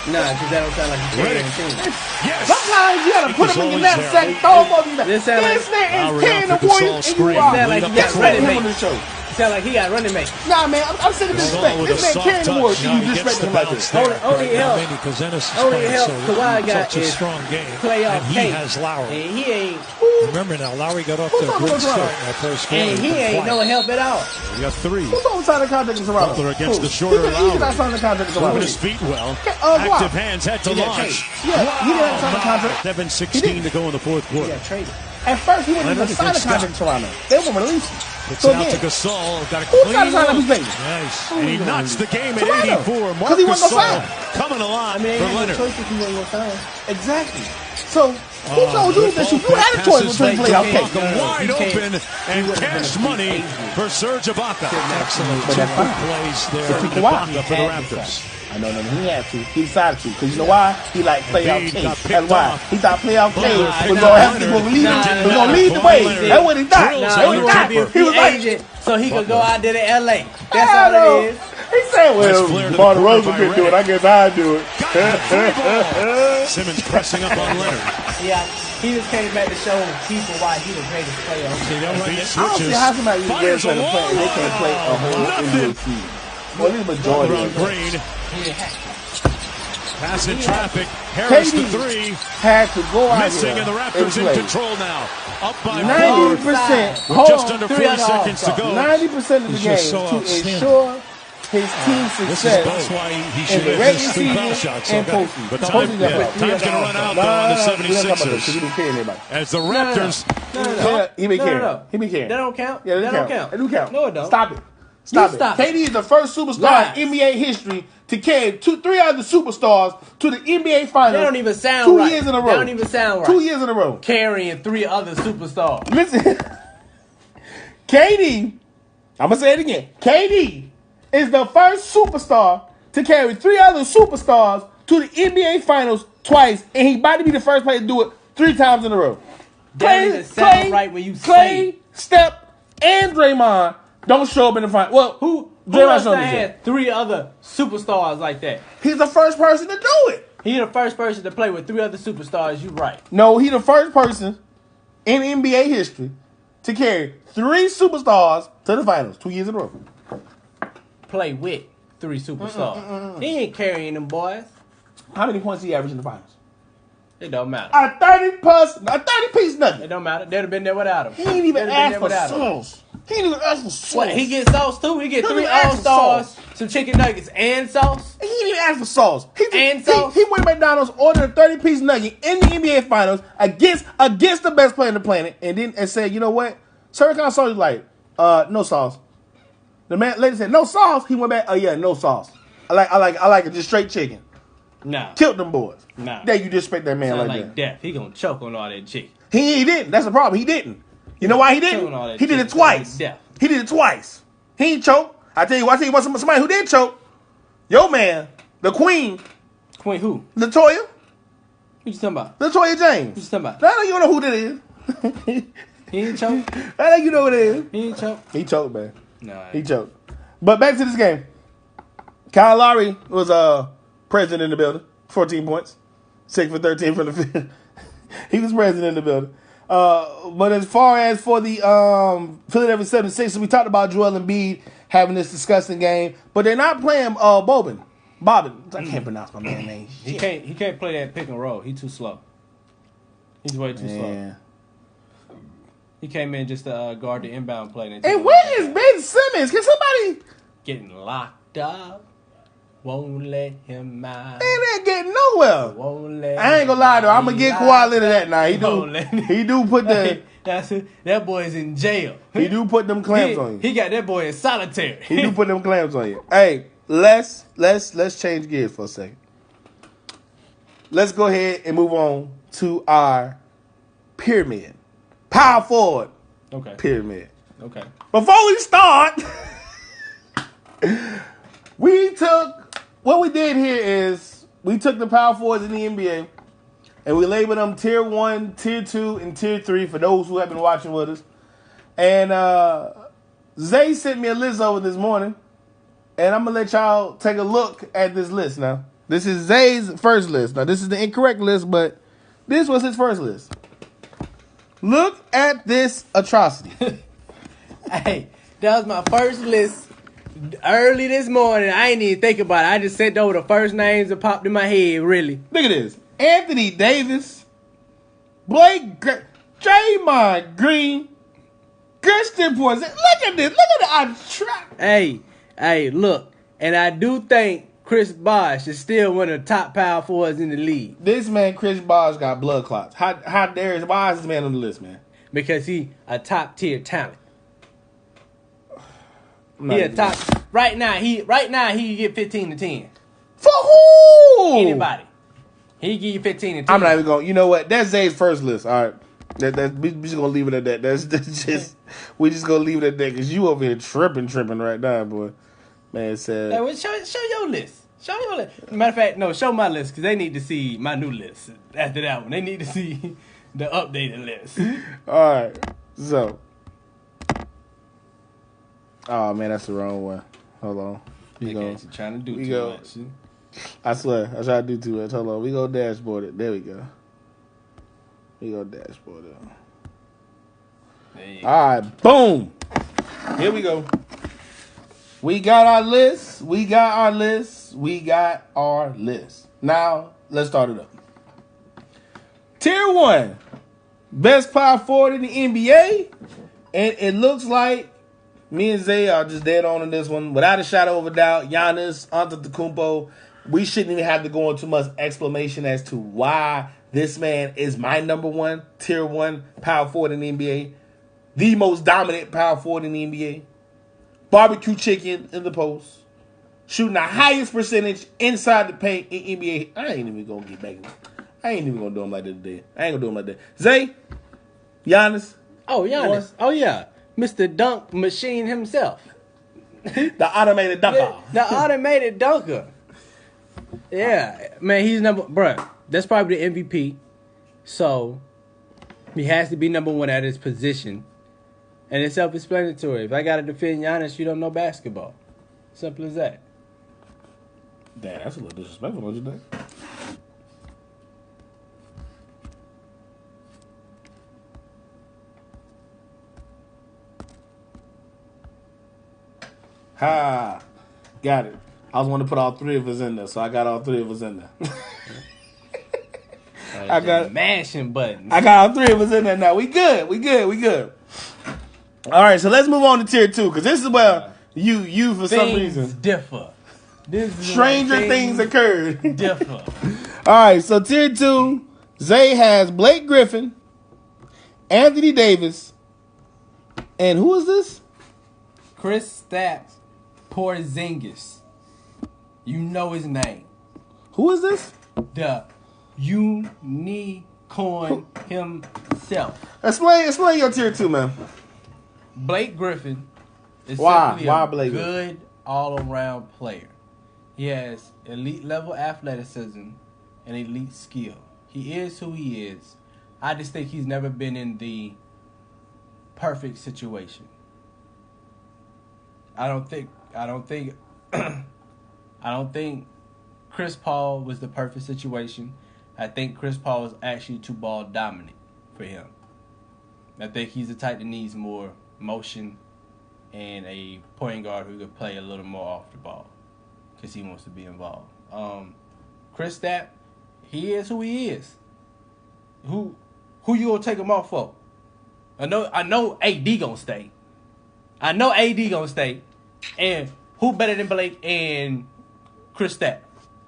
Nah, because that don't sound like he's carrying a team. Yes. Sometimes you gotta put He's them in your always knapsack, there. throw them over your back. This sound like- This man Lowry is carrying the off the Warriors, Gasol and you screen. are. Sound like he got That's running him on mates. the show. Sound like he got running mates. Nah, man, I'm sick of this Gasol respect. with This a man soft carrying the touch. Warriors, Now and he you gets disrespect the him like bounce this. there. Only help. Because Ennis is Only playing help so Kawhi got such a is strong game. playoff And he tape. has Lowry. And he ain't, Remember now, Lowry got off Who's to a talking good about start Lowry? in that first quarter. and he ain't no help at all. We got three. Who's on side of the contract in Toronto? Butler against the Who? shorter He Lowry. did not sign the contract in Toronto. Moving his feet well. Kawhi. Active hands had to He got launch. traded. Yeah, he didn't sign the contract. 7:16 to go in the fourth He quarter. got traded. At first, he wouldn't even Leonard sign the against contract in Toronto. They won't release him. It's So out to again, Gasol. Got a who's trying to clean sign up his look. baby? Nice. And he knocks the game at Toronto. 84. 'Cause Marc he wasn't gonna Gasol sign. coming alive I mean, for ain't no Leonard. choice if he wasn't gonna sign. Exactly. So, who told you that you had a choice between playoff Ibaka case? wide You can't- open and cash money for Serge Ibaka. Excellent. But Two that's fine. good plays there. But Ibaka Kawhi, for the Raptors. I know, he had to. He decided to. Because you know why? He like playoff Embiid case. got picked That's why. off. He thought playoff case was Nah, going to have to lead the way. Leonard That's what he thought. drills That's what he Leonard thought. Jumper. He was like, agent so he could go out there to LA. That's I all know. it is. He said, Nice well, flare to the Martin corner Rosen by could do Redick. it. I guess I'll do it. Got the free ball. Simmons pressing up on Leonard. Yeah, he just came back to show people why he the greatest player on the Embiid I don't see switches. how somebody is Fires trying to a play and they can't play a whole Nothing. NBA season. Well, at least majority Butler on of them. Green. He had- Pass in traffic. Harris the KD three. had to go out Missing, here and the Raptors in play. control now. Up by 90%. four. Hold Just on. under 3 40 out of all seconds to go. 90% of the He's game just so to outstanding. ensure his team's That's success why he in should the have regular missed 3 foul season shots. and Okay. postseason. But No, time- postseason, yeah, that's right. time's gonna run out, though, on the 76ers. We didn't carry anybody. As the Raptors No. He been carrying. No. He been carrying. That don't count. Yeah, that don't count. It do count. No, it don't. Stop it. Stop it. Stop KD is the first superstar in NBA history to carry three other superstars to the NBA Finals. That don't even sound 2 right. years in a row. That don't even sound right. 2 years in a row. Carrying 3 other superstars. Listen. KD, I'm going to say it again. KD is the first superstar to carry 3 other superstars to the NBA Finals twice, and he about to be the first player to do it 3 times in a row. That don't even sound right when you say it. Steph, and Draymond don't show up in the final. Well, Who Draymond else showed up had 3 other superstars like that? He's the first person to do it. He the first person to play with 3 other superstars. You right. No, he the first person in NBA history to carry 3 superstars to the finals 2 years in a row. Play with 3 superstars. He ain't carrying them boys. How many points he averaged in the finals? It don't matter. A 30-piece nugget. It don't matter. They'd have been there without him. He ain't even They'd have asked been for there without him. sauce. He ain't even asked for sauce. What, he get sauce too? He get He 3 didn't ask for All-Stars, sauce. some chicken nuggets, and sauce? He didn't even ask for sauce. Sauce? He went to McDonald's, ordered a 30-piece nugget in the NBA Finals against the best player on the planet, and said, you know what? Serve kind of sauce. He's like, no sauce. The lady said, no sauce. He went back, oh yeah, no sauce. I like it, just straight chicken. Nah. Killed them boys. Nah. That you disrespect that man Sound like like that. death. He gonna choke on all that chicken. He didn't. That's the problem. He didn't. You know why he Choking all didn't? that He did it chicken. twice. Death. He did it twice. He ain't choke. I tell you what, somebody who did choke. Your man, the queen, Queen who? Latoya. What you talking about? Latoya James. What you talking about? I know you don't know who that is. He ain't choke. I know you know who it is. He ain't choke. He choked, man. No. He choked. But back to this game. Kyle Lowry was president in the building. 14 points. 6 for 13 from the field. He was president in the building. But as far as for the Philadelphia 76ers, we talked about Joel Embiid having this disgusting game. But they're not playing Bobbin. I can't pronounce my man's name. He can't play that pick and roll. He's too slow. He's way too slow. He came in just to guard the inbound play. And where is Ben Simmons? Can somebody... Getting locked up. Won't let him out. They ain't getting nowhere. Won't let I ain't gonna lie though. I'm gonna get Kawhi into that now. He do put the... That boy's in jail. He do put them clamps on you. He got that boy in solitary. He do put them clamps on you. Hey, let's change gears for a second. Let's go ahead and move on to our pyramid. Power forward. Okay. Pyramid. Okay. Before we start, what we did here is we took the power forwards in the NBA and we labeled them tier 1, tier 2, and tier 3 for those who have been watching with us. And Zay sent me a list over this morning, and I'm going to let y'all take a look at this list now. This is Zay's first list. Now, this is the incorrect list, but this was his first list. Look at this atrocity. Hey, that was my first list early this morning. I ain't even think about it. I just sent over the first names that popped in my head, really. Look at this. Anthony Davis, Blake, Draymond Green, Christian Porzingis. Look at this. Look at the Hey, look. And I do think Chris Bosh is still one of the top power forwards in the league. This man, Chris Bosh, got blood clots. Why is this man on the list, man? Because he a top tier talent. He a top right now. He get 15 to 10. For who? Anybody. He give you 15 to 10. I'm not even going. You know what? That's Zay's first list. All right. We just gonna leave it at that. That's just we just gonna leave it at that because you over here tripping right now, boy. Man said. Hey, well, show your list. Show your list. Matter of fact, no, show my list because they need to see my new list. After that one, they need to see the updated list. All right. So. Oh man, that's the wrong one. Hold on. You're trying to do too much. I swear, I try to do too much. Hold on. We go dashboard it. There we go. We go dashboard it. All right. Boom. Here we go. We got our list. Now, let's start it up. Tier 1. Best power forward in the NBA. And it looks like me and Zay are just dead on in this one. Without a shadow of a doubt, Giannis Antetokounmpo. We shouldn't even have to go into much explanation as to why this man is my number one, tier 1 power forward in the NBA. The most dominant power forward in the NBA. Barbecue chicken in the post. Shooting the highest percentage inside the paint in NBA. I ain't even going to get back. I ain't even going to do him like that today. I ain't going to do him like that. Zay? Giannis? Oh, Giannis. Oh, yeah. Mr. Dunk Machine himself. The automated dunker. The automated dunker. Yeah. Man, he's bruh, that's probably the MVP. So, he has to be number one at his position. And it's self-explanatory. If I got to defend Giannis, you don't know basketball. Simple as that. Damn, that's a little disrespectful, don't you think? Ha! Got it. I was wanting to put all three of us in there, so I got all three of us in there. I got mashing buttons. I got all three of us in there now. We good. We good. All right, so let's move on to tier 2, because this is where you for some reason differ. Stranger things occurred. Differ. All right, so tier 2, Zay has Blake Griffin, Anthony Davis, and who is this? Kristaps Porzingis. You know his name. Who is this? The unicorn himself. Explain your tier 2, man. Blake Griffin is Why simply a Blake good all-around player. He has elite-level athleticism and elite skill. He is who he is. I just think he's never been in the perfect situation. I don't think Chris Paul was the perfect situation. I think Chris Paul was actually too ball dominant for him. I think he's the type that needs more motion and a point guard who could play a little more off the ball because he wants to be involved. Kristaps, he is who he is. Who you gonna take him off for? I know AD gonna stay. And who better than Blake and Kristaps?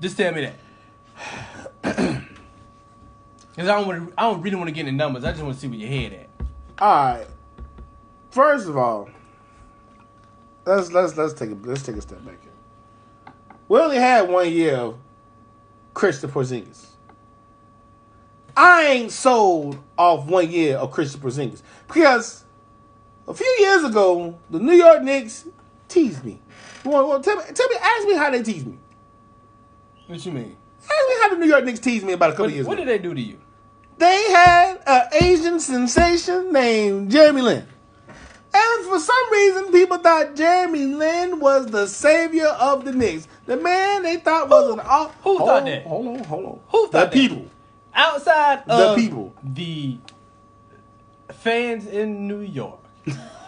Just tell me that. Because I don't really want to get into numbers. I just want to see where your head at. All right. First of all, let's take a step back here. We only had 1 year of Kristaps Porzingis. I ain't sold off 1 year of Kristaps Porzingis because a few years ago the New York Knicks teased me. Well, tell me, ask me how they teased me. What you mean? Ask me how the New York Knicks teased me about a couple years ago. What did they do to you? They had an Asian sensation named Jeremy Lin. And for some reason, people thought Jeremy Lin was the savior of the Knicks. The man they thought was an... Who thought that? Hold on. Who thought the that? people. Outside the of people. The fans in New York.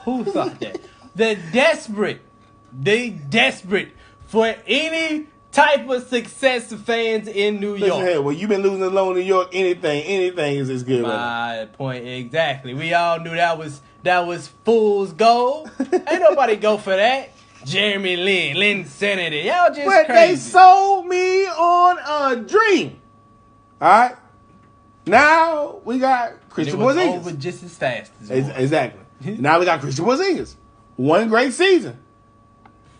Who thought that? They desperate for any type of success of fans in New York. Listen here, well, you've been losing alone in New York. Anything is as good. My point exactly. We all knew that was fool's gold. Ain't nobody go for that. Jeremy Lin, Linsanity. Y'all just but crazy. They sold me on a dream. All right. Now we got Kristaps Porzingis. Over just as fast as exactly. Now we got Kristaps Porzingis. One great season.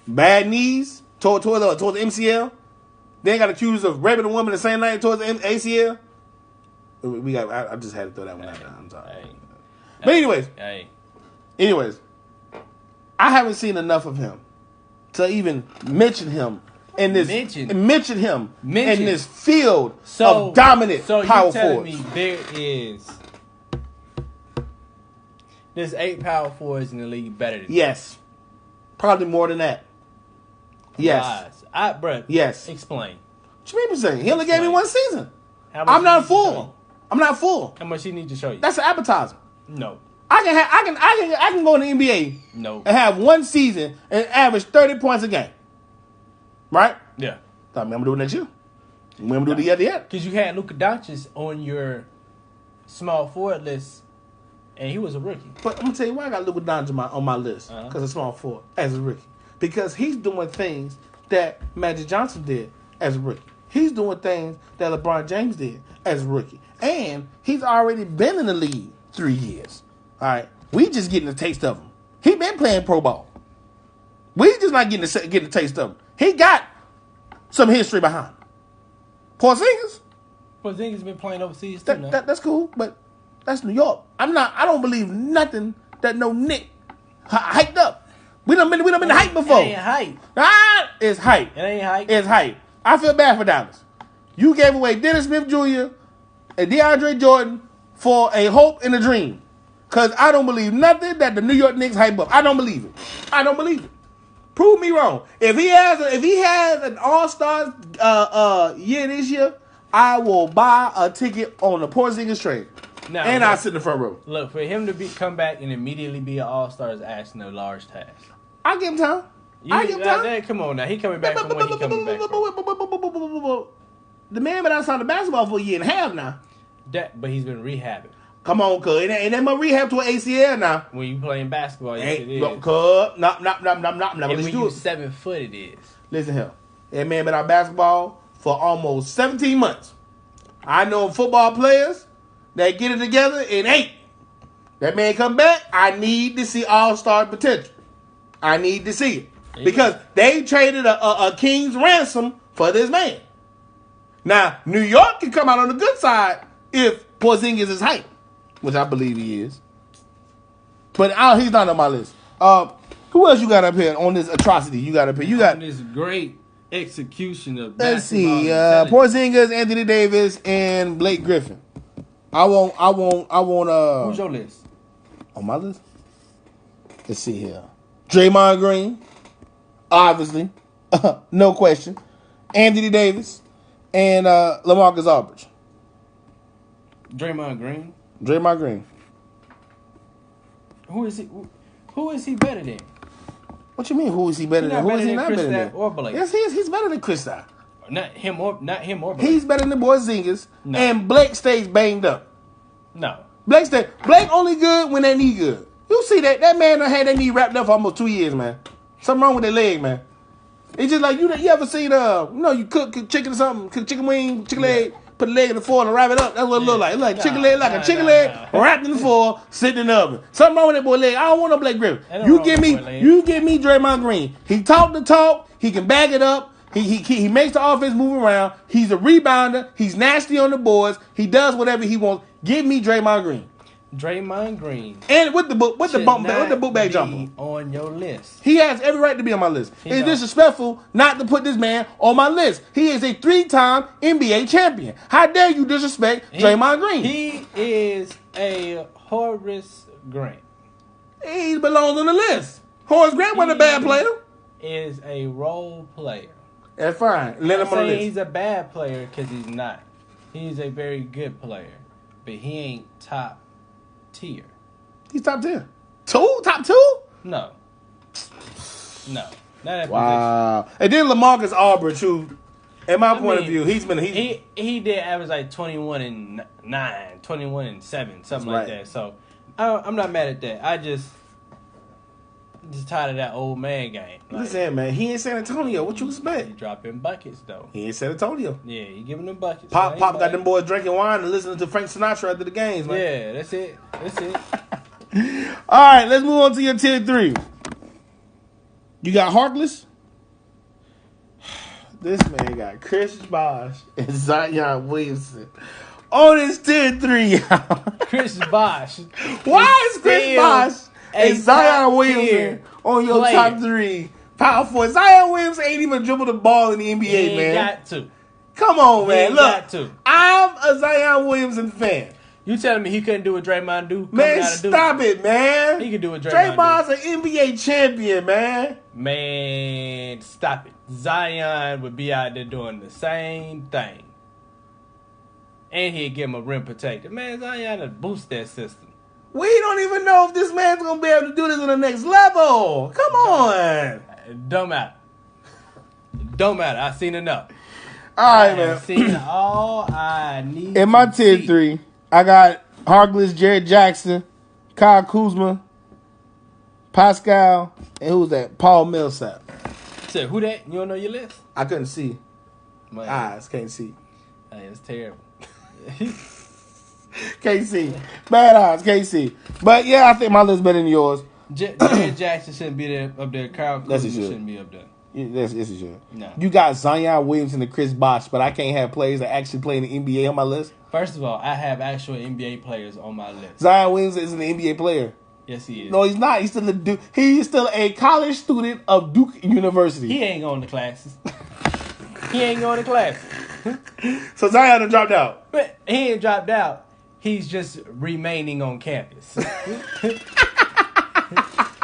Bad knees towards the MCL. Then got accused of raping a woman the same night towards the ACL. I just had to throw that one out there. I'm sorry. But anyways, I haven't seen enough of him to even mention him in this in this field of dominant power forwards. So you telling me there's 8 power forwards in the league better than Yes. Probably more than that. Yes. Bruh, yes. Explain. What you mean saying? He only gave me 1 season. I'm not full. How much he need to show you? That's an appetizer. No. I can go in the NBA and have 1 season and average 30 points a game. Right? Yeah. I'm gonna do it next year. I'm gonna do it the other. Because you had Luka Doncic on your small forward list, and he was a rookie. But I'm gonna tell you why I got Luka Doncic on my list because it's small forward as a rookie. Because he's doing things that Magic Johnson did as a rookie. He's doing things that LeBron James did as a rookie. And he's already been in the league 3 years. All right? We just getting a taste of him. He been playing pro ball. We just not getting a taste of him. He got some history behind him. Porzingis been playing overseas too. That's cool, but that's New York. I don't believe nothing that no Nick hyped up. We done been hyped before. It ain't hype. It's hype. It ain't hype. It's hype. I feel bad for Dallas. You gave away Dennis Smith Jr. and DeAndre Jordan for a hope and a dream. Because I don't believe nothing that the New York Knicks hype up. I don't believe it. Prove me wrong. If he has an All-Star year this year, I will buy a ticket on the Porzingis trade. Now, and I'll sit in the front row. Look, for him to come back and immediately be an All-Star is asking a large task. I give him time. Come on now. He coming back from when he coming back from. The man been outside the basketball for a year and a half now. But he's been rehabbing. Come on, cuz. Ain't that much rehab to an ACL now. When you playing basketball, yes, it is. Cuz. Nah. And when you 7 foot, it is. Listen here. That man been out basketball for almost 17 months. I know football players that get it together in 8. That man come back, I need to see all-star potential. I need to see it. Because they traded a king's ransom for this man. Now, New York can come out on the good side if Porzingis is hype, which I believe he is. But he's not on my list. Who else you got up here on this atrocity? You got this great execution of basketball. Let's see. Porzingis, Anthony Davis, and Blake Griffin. I want. Who's your list? On my list? Let's see here. Draymond Green, obviously, no question. Anthony Davis and LaMarcus Aldridge. Draymond Green. Who is he better than? What you mean? Who is he better than? Who is he not better than? Or Blake? Yes, he's better than Kristaps. Not him or Blake. He's better than Porzingis, no. And Blake stays banged up. No. Blake only good when they knee good. You see that man done had that knee wrapped up for almost 2 years, man. Something wrong with their leg, man. It's just like you ever seen you cook chicken or something, cook chicken wing, chicken leg, put the leg in the foil and wrap it up. That's what it look like. It's like chicken leg, a chicken leg wrapped in the foil, sitting in the oven. Something wrong with that boy leg. I don't want no Blake Griffin. You give me Draymond Green. He talk the talk. He can back it up. He makes the offense move around. He's a rebounder. He's nasty on the boards. He does whatever he wants. Give me Draymond Green. And with the book bag jumper on your list. He has every right to be on my list. It's disrespectful not to put this man on my list. He is a 3-time NBA champion. How dare you disrespect Draymond Green? He is a Horace Grant. He belongs on the list. Horace Grant wasn't a bad player. Is a role player. That's fine. Let him on the list. He's a bad player because he's not. He's a very good player, but he ain't top tier. He's top 10. Top 2? No. Wow. Position. And then LaMarcus Aldridge, who, in my point of view, he did average like 21 and 9, 21 and 7, something like that. So I'm not mad at that. I just tired of that old man game. Listen, man, he in San Antonio. What you expect? He dropping buckets though. He in San Antonio. Yeah, he giving them buckets. Pop got them boys drinking wine and listening to Frank Sinatra after the games, man. Yeah, that's it. All right, let's move on to your tier 3. You got Harkless. This man got Chris Bosh and Zion Williamson on his tier 3. Chris Bosh. Why is Chris Bosh and Zion Williamson on your top 3 power forward? Zion Williamson ain't even dribbled the ball in the NBA, he man. Got to. Come on, man. Look, got to. I'm a Zion Williamson fan. You telling me he couldn't do what Draymond do? Man, stop it, man. He can do what Draymond Draymond's an NBA champion, man. Man, stop it. Zion would be out there doing the same thing. And he'd give him a rim protector. Man, Zion would boost that system. We don't even know if this man's going to be able to do this on the next level. Come on. Don't matter. I've seen enough. All right, man. I've seen all I need. In my tier 3, I got Harkless, Jared Jackson, Kyle Kuzma, Pascal, and who's that? Paul Millsap. So who that? You don't know your list? I couldn't see. Man. Eyes can't see. Hey, it's terrible. Can't see. Bad eyes, can't see. But yeah, I think my list better than yours. Jared Jackson shouldn't be there up there. Kyle Kuzma shouldn't be up there. Yes, it should. No. You got Zion Williamson and Chris Bosh, but I can't have players that actually play in the NBA on my list. First of all, I have actual NBA players on my list. Zion Williamson is an NBA player. Yes, he is. No, he's not. He's still a college student of Duke University. He ain't going to classes. He ain't going to classes. So Zion done dropped out. But he ain't dropped out. He's just remaining on campus.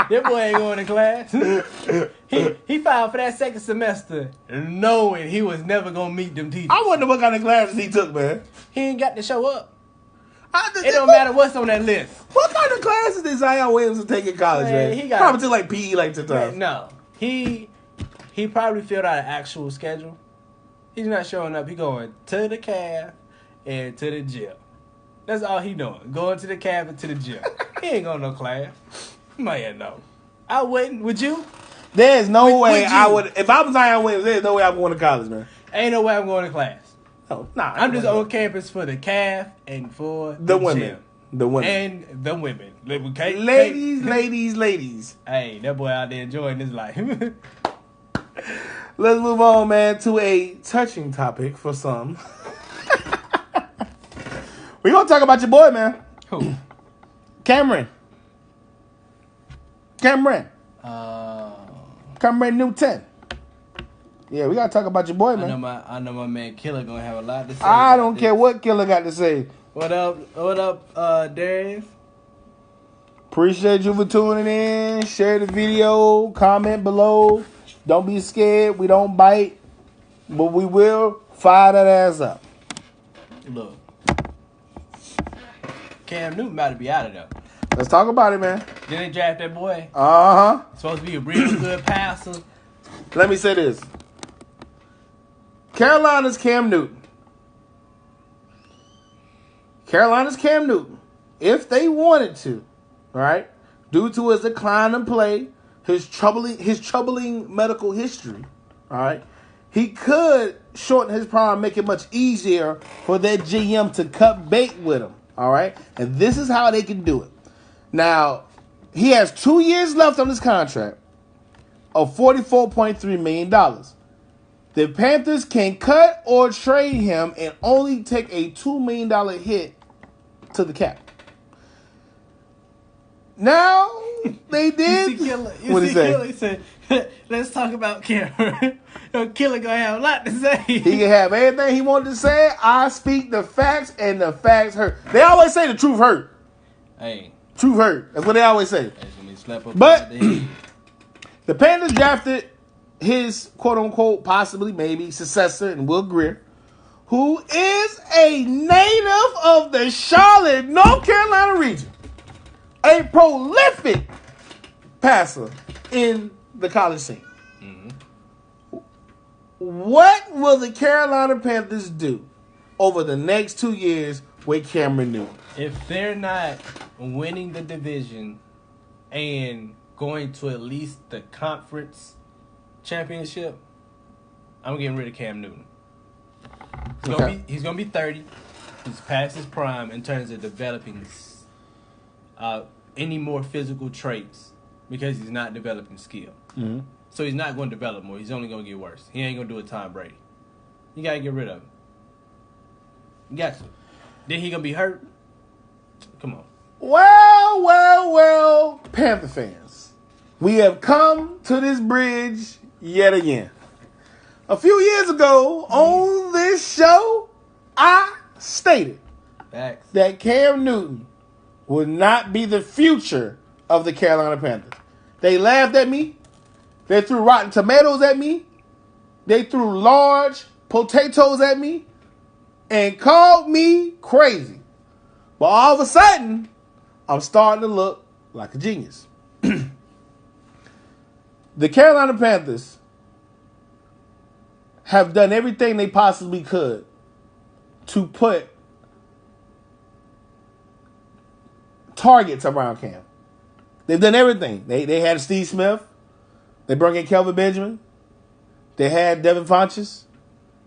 That boy ain't going to class. He filed for that second semester knowing he was never going to meet them teachers. I wonder what kind of classes he took, man. He ain't got to show up. It don't matter what's on that list. What kind of classes did Zion Williamson take in college, man? He got probably took like PE like 10 times. No. He probably filled out an actual schedule. He's not showing up. He going to the caf and to the gym. That's all he doing. Going to the caf and to the gym. He ain't going to no class. Man, no. I wouldn't. Would you? There's no way I would. If I was Zion Williams, there's no way I'm going to college, man. Ain't no way I'm going to class. No, nah. I'm just on campus for the caf and for the women. gym. The women. And the women. Ladies. Hey, that boy out there enjoying his life. Let's move on, man, to a touching topic for some. We're going to talk about your boy, man. Who? Cameron Newton. Yeah, we got to talk about your boy, man. I know my man Killer going to have a lot to say. I don't care what Killer got to say. What up, Darius? Appreciate you for tuning in. Share the video. Comment below. Don't be scared. We don't bite. But we will fire that ass up. Look. Cam Newton about to be out of there. Let's talk about it, man. Then they draft that boy. Uh-huh. Supposed to be a real good passer. Let me say this. Carolina's Cam Newton. If they wanted to, right, due to his decline in play, his troubling medical history, all right, he could shorten his prime, make it much easier for their GM to cut bait with him, all right? And this is how they can do it. Now, he has 2 years left on his contract of $44.3 million. The Panthers can cut or trade him and only take a $2 million hit to the cap. Now, they did. What did he say? He said, let's talk about Cameron. Killer gonna have a lot to say. He can have everything he wanted to say. I speak the facts, and the facts hurt. They always say the truth hurt. Hey. Truth hurt. That's what they always say. But the Panthers drafted his quote-unquote, possibly, maybe, successor in Will Greer, who is a native of the Charlotte, North Carolina region. A prolific passer in the college scene. Mm-hmm. What will the Carolina Panthers do over the next 2 years with Cameron Newton? If they're not winning the division and going to at least the conference championship, I'm getting rid of Cam Newton. He's gonna be 30. He's past his prime in terms of developing any more physical traits because he's not developing skill. Mm-hmm. So he's not going to develop more. He's only going to get worse. He ain't going to do a Tom Brady. You got to get rid of him. You got to. Then he going to be hurt? Come on. Well, Panther fans. We have come to this bridge yet again. A few years ago on this show, I stated that Cam Newton would not be the future of the Carolina Panthers. They laughed at me. They threw rotten tomatoes at me. They threw large potatoes at me and called me crazy. But all of a sudden, I'm starting to look like a genius. The Carolina Panthers have done everything they possibly could to put targets around Cam. They've done everything. They had Steve Smith. They brought in Kelvin Benjamin. They had Devin Funchess.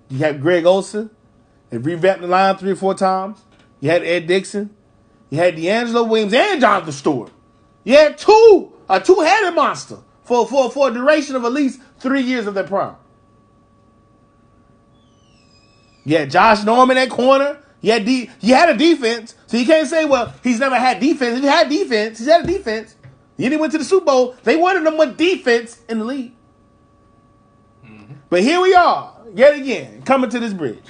You had Greg Olsen. They revamped the line 3 or 4 times. You had Ed Dixon. You had D'Angelo Williams and Jonathan Stewart. You had a two-headed monster for a duration of at least 3 years of their prime. You had Josh Norman at corner. You had a defense. So you can't say, well, he's never had defense. If he had defense, he's had a defense. Then he went to the Super Bowl. They wanted him with defense in the league. Mm-hmm. But here we are, yet again, coming to this bridge.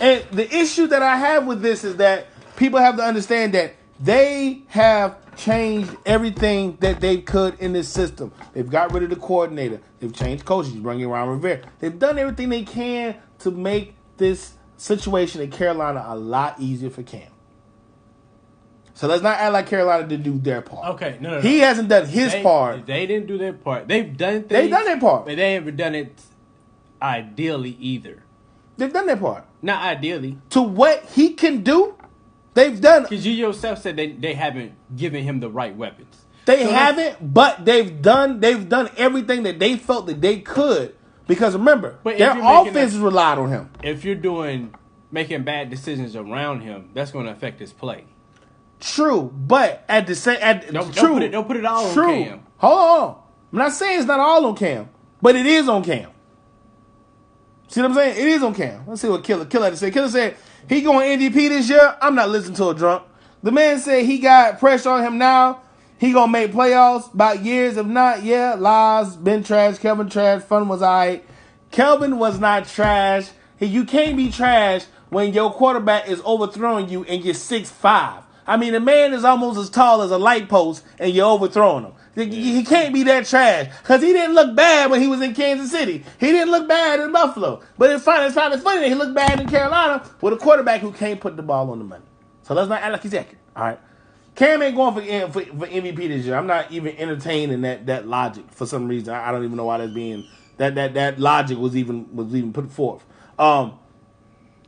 And the issue that I have with this is that people have to understand that they have changed everything that they could in this system. They've got rid of the coordinator. They've changed coaches, bringing Ron Rivera. They've done everything they can to make this situation in Carolina a lot easier for Cam. So let's not act like Carolina didn't do their part. Okay, no. He hasn't done his part. They didn't do their part. They've done things. They've done their part. But they haven't done it ideally either. They've done their part. Not ideally. To what he can do, they've done. Because you yourself said they haven't given him the right weapons. They haven't, but they've done everything that they felt that they could. Because remember, their offenses relied on him. If you're making bad decisions around him, that's going to affect his play. True, but at the same, don't put it all on Cam. Hold on, I'm not saying it's not all on Cam, but it is on Cam. See what I'm saying? It is on Cam. Let's see what Killer had to say. Killer said he going MVP this year. I'm not listening to a drunk. The man said he got pressure on him now. He gonna make playoffs about years. If not, yeah, lies. Been trash. Kelvin trash. Fun was alright. Kelvin was not trash. You can't be trash when your quarterback is overthrowing you and you're 6'5". I mean, the man is almost as tall as a light post and you're overthrowing him. He can't be that trash because he didn't look bad when he was in Kansas City. He didn't look bad in Buffalo. But it's funny that he looked bad in Carolina with a quarterback who can't put the ball on the money. So let's not act like he's accurate. All right. Cam ain't going for MVP this year. I'm not even entertaining that logic for some reason. I don't even know why that's being that logic was even put forth.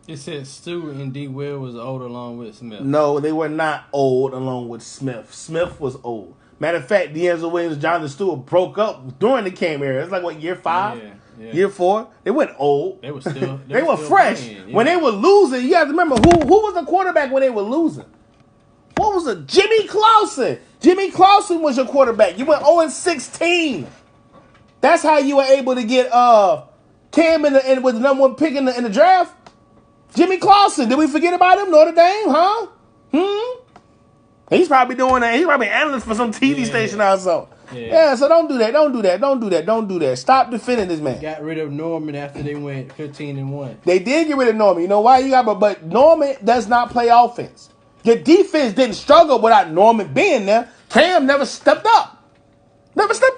It said Stu and D. Will was old along with Smith. No, they were not old along with Smith. Smith was old. Matter of fact, D'Angelo Williams and Jonathan Stewart broke up during the Cam era. It's like, what, year 5? Yeah. Year 4? They weren't old. They were still they were still fresh. Playing, when they were losing, you have to remember, who was the quarterback when they were losing? What was it? Jimmy Clausen. Jimmy Clausen was your quarterback. You went 0-16. That's how you were able to get Cam with the number 1 pick in the draft. Jimmy Clausen. Did we forget about him? Notre Dame, huh? He's probably doing that. He's probably an analyst for some TV station or something. Yeah, so don't do that. Stop defending this man. Got rid of Norman after they went 15-1. They did get rid of Norman. You know why? But Norman does not play offense. Your defense didn't struggle without Norman being there. Cam never stepped up. Carolina,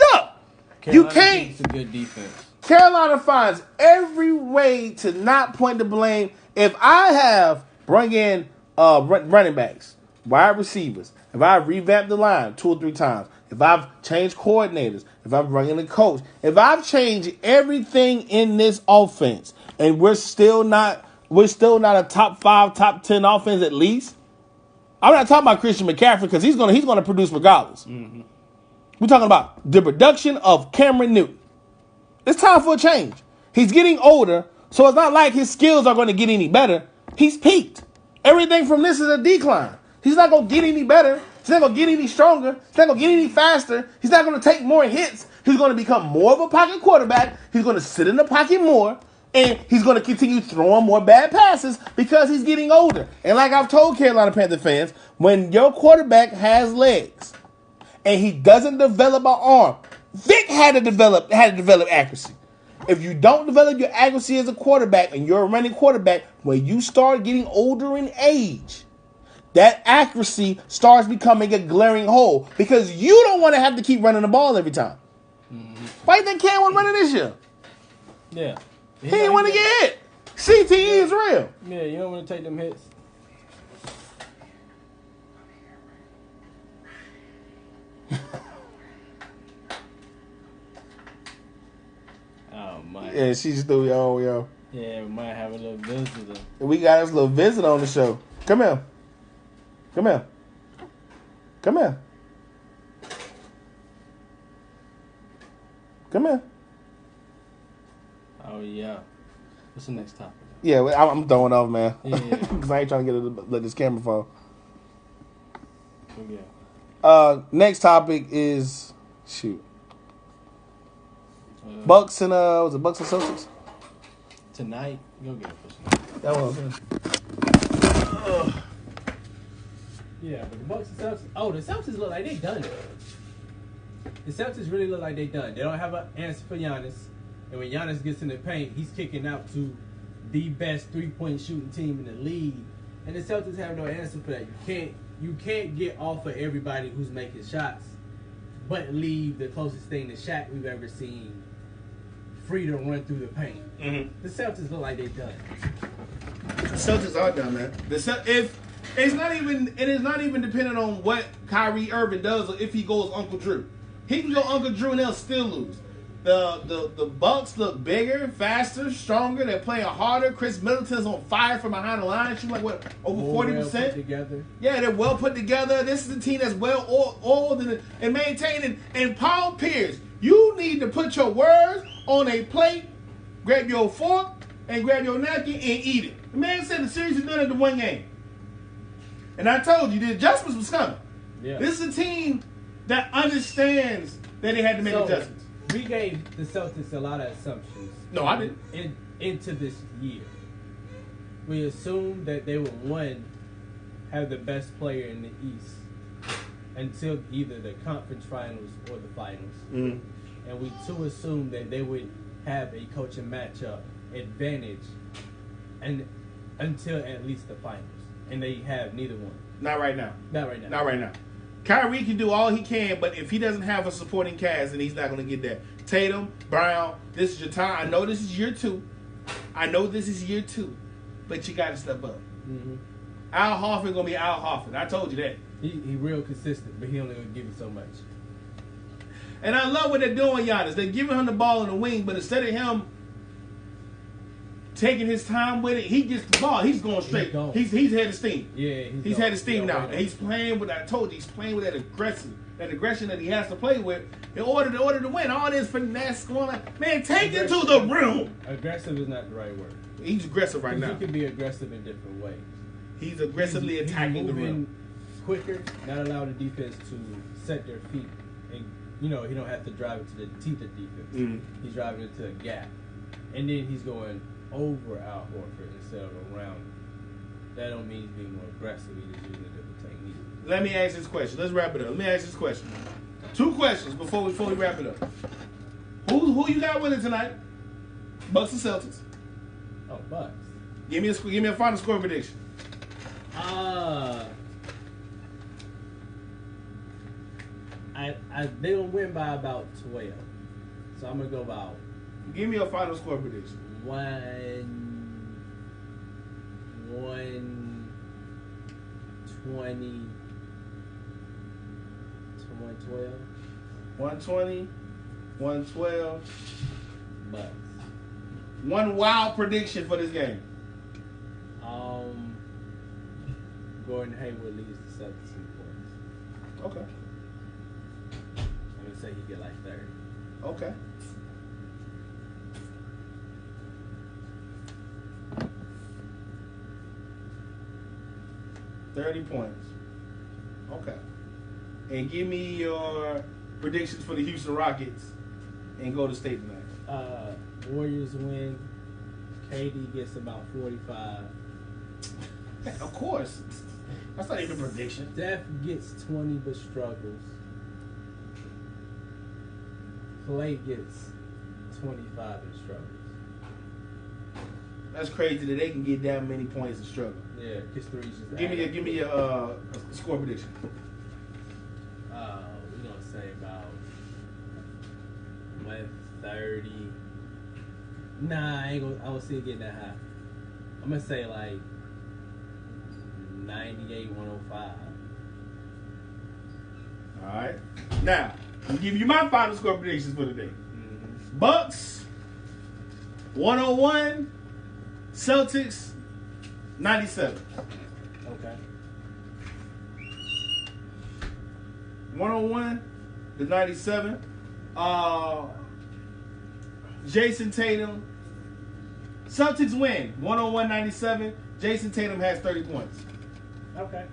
you can't. It's a good defense. Carolina finds every way to not point the blame. If I have bring in running backs, wide receivers, if I revamp the line 2 or 3 times, if I've changed coordinators, if I've brought in a coach, if I've changed everything in this offense, and we're still not a top 5, top 10 offense at least. I'm not talking about Christian McCaffrey because he's gonna produce regardless. Mm-hmm. We're talking about the production of Cameron Newton. It's time for a change. He's getting older, so it's not like his skills are going to get any better. He's peaked. Everything from this is a decline. He's not going to get any better. He's not going to get any stronger. He's not going to get any faster. He's not going to take more hits. He's going to become more of a pocket quarterback. He's going to sit in the pocket more. And he's going to continue throwing more bad passes because he's getting older. And like I've told Carolina Panther fans, when your quarterback has legs and he doesn't develop an arm, Vic had to develop accuracy. If you don't develop your accuracy as a quarterback and you're a running quarterback, when you start getting older in age, that accuracy starts becoming a glaring hole because you don't want to have to keep running the ball every time. Mm-hmm. Why do you think Cam wasn't running this year? Yeah. He didn't want to get hit. CTE is real. Yeah, you don't want to take them hits. Oh, my. Yeah, she just threw yo. Yeah, we might have a little visitor. We got us a little visitor on the show. Come here. Oh, yeah. What's the next topic? Yeah, I'm throwing off, man. Yeah. Because I ain't trying to let this camera fall. Yeah. Next topic is Bucks and was it Bucks and Celtics? Tonight, go get it. That was Yeah, but the Bucks and Celtics. Oh, the Celtics look like they done it. The Celtics really look like they done. They don't have an answer for Giannis, and when Giannis gets in the paint, he's kicking out to the best 3-point shooting team in the league, and the Celtics have no answer for that. You can't get off of everybody who's making shots, but leave the closest thing to Shaq we've ever seen free to run through the paint. Mm-hmm. The Celtics look like they done. The Celtics are done, man. If it's not even dependent on what Kyrie Irving does or if he goes Uncle Drew. He can go Uncle Drew and they'll still lose. The Bucks look bigger, faster, stronger. They're playing harder. Chris Middleton's on fire from behind the line, shooting like what, over 40%. Well together. Yeah, they're well put together. This is a team that's well oiled and maintained. And Paul Pierce, you need to put your words on a plate, grab your fork, and grab your napkin and eat it. The man said the series is done at the one game. And I told you the adjustments was coming. Yeah. This is a team that understands that they had to make adjustments. We gave the Celtics a lot of assumptions. No, I didn't. Into this year. We assumed that they would, one, have the best player in the East until either the conference finals or the finals. Mm. And we, two, assumed that they would have a coaching matchup advantage and until at least the finals. And they have neither one. Not right now. Not right now. Not right now. Kyrie can do all he can, but if he doesn't have a supporting cast, then he's not going to get there. Tatum, Brown, this is your time. I know this is year 2. But you got to step up. Mm-hmm. Al Horford going to be Al Horford. I told you that. He real consistent, but he only going to give you so much. And I love what they're doing, Giannis. They're giving him the ball in the wing, but instead of him taking his time with it, he gets the ball. He's going straight. He's head of steam. Yeah, he's head of steam now. And he's playing with. I told you, he's playing with that aggression that he has to play with in order to win. All this finesse going on. Man, take it to the room. Aggressive is not the right word. He's aggressive right now. He can be aggressive in different ways. He's aggressively attacking the rim. Quicker, not allow the defense to set their feet, and he don't have to drive it to the teeth of defense. Mm-hmm. He's driving it to a gap, and then he's going over Al Horford instead of around him. That don't mean he's being more aggressive. He's just using a different technique. Let me ask this question. Let's wrap it up. Let me ask this question. 2 questions before we wrap it up. Who you got winning tonight? Bucks and Celtics. Oh, Bucks. Give me a final score prediction. They gonna win by about 12. So I'm gonna go about. Give me a final score prediction. 120 to 112. 120, 112. Bucks. One wild prediction for this game. Gordon Hayward leads the Celtics in points. Okay. I'm gonna say he get like 30. Okay. $30 points. Okay. And give me your predictions for the Houston Rockets and go to state tonight. Warriors win. KD gets about 45. Of course. That's not even a prediction. Steph gets 20 but struggles. Clay gets 25 and struggles. That's crazy that they can get that many points and struggle. Yeah, because three's just. Give me your score prediction. We're gonna say about 130. Nah, I don't see it getting that high. I'm gonna say like 98, 105. All right. Now, I'll give you my final score predictions for the day. Mm-hmm. Bucks 101, Celtics 97. Okay. 101 to 97. Jason Tatum Celtics win 101-97. Jason Tatum has 30 points. Okay.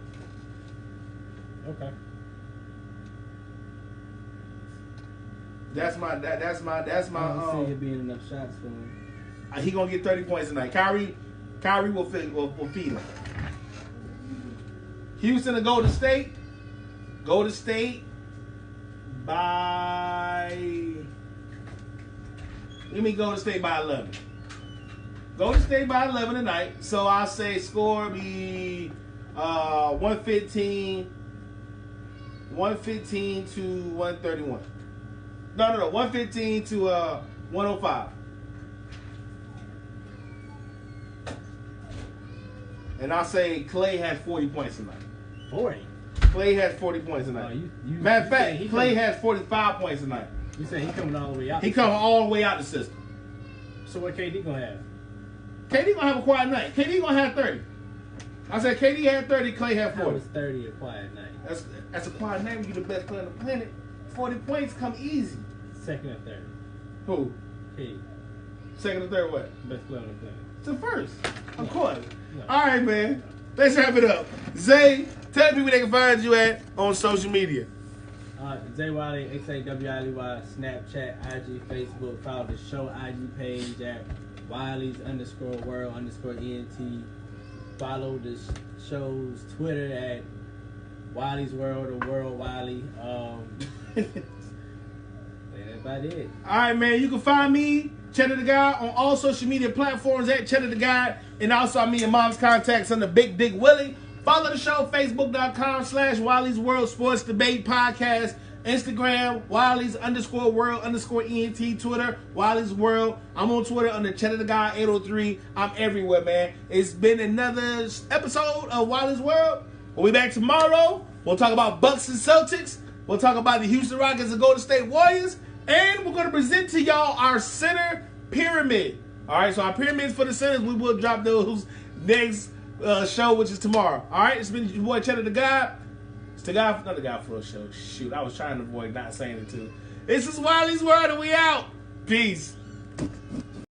That's my. I don't see it being enough shots for him. He gonna get 30 points tonight. Kyrie will feed him. Houston to Golden State. Golden State by. Let me Golden State by 11. Golden State by 11 tonight. So I'll say score be 115 to 131. No, 115 to 105. And I'll say Clay has 40 points tonight. 40? Clay has 40 points tonight. Matter of fact, Clay has 45 points tonight. You say he coming all the way out? He coming all the way out the system. So what KD gonna have? KD gonna have a quiet night. KD gonna have 30. I said KD had 30, Clay had 40. How was 30 a quiet night? That's a quiet night when you're the best player on the planet. 40 points come easy. Second or third? Who? KD. Second or third what? Best player on the planet. It's the first. Of course. No. All right, man. Let's wrap it up. Zay, tell people they can find you at on social media. Zay Wiley, XAWILEY, Snapchat, IG, Facebook. Follow the show IG page at Wiley's_world_ENT. Follow the show's Twitter at Wiley's World or World Wiley. That's about it. All right, man. You can find me, Chedda the Guy, on all social media platforms at Chedda the Guy. And also me and Mom's contacts under Big Dick Willie. Follow the show, Facebook.com/Wiley's World Sports Debate Podcast. Instagram, Wiley's_world_ENT. Twitter, Wiley's World. I'm on Twitter under Chedda the Guy 803. I'm everywhere, man. It's been another episode of Wiley's World. We'll be back tomorrow. We'll talk about Bucks and Celtics. We'll talk about the Houston Rockets and Golden State Warriors. And we're going to present to y'all our center pyramid. All right, so our pyramids for the centers, we will drop those next show, which is tomorrow. All right, it's been your boy Chedda the Guy. It's the guy, not the guy for a show. Shoot, I was trying to avoid not saying it too. This is Wiley's World, and we out. Peace.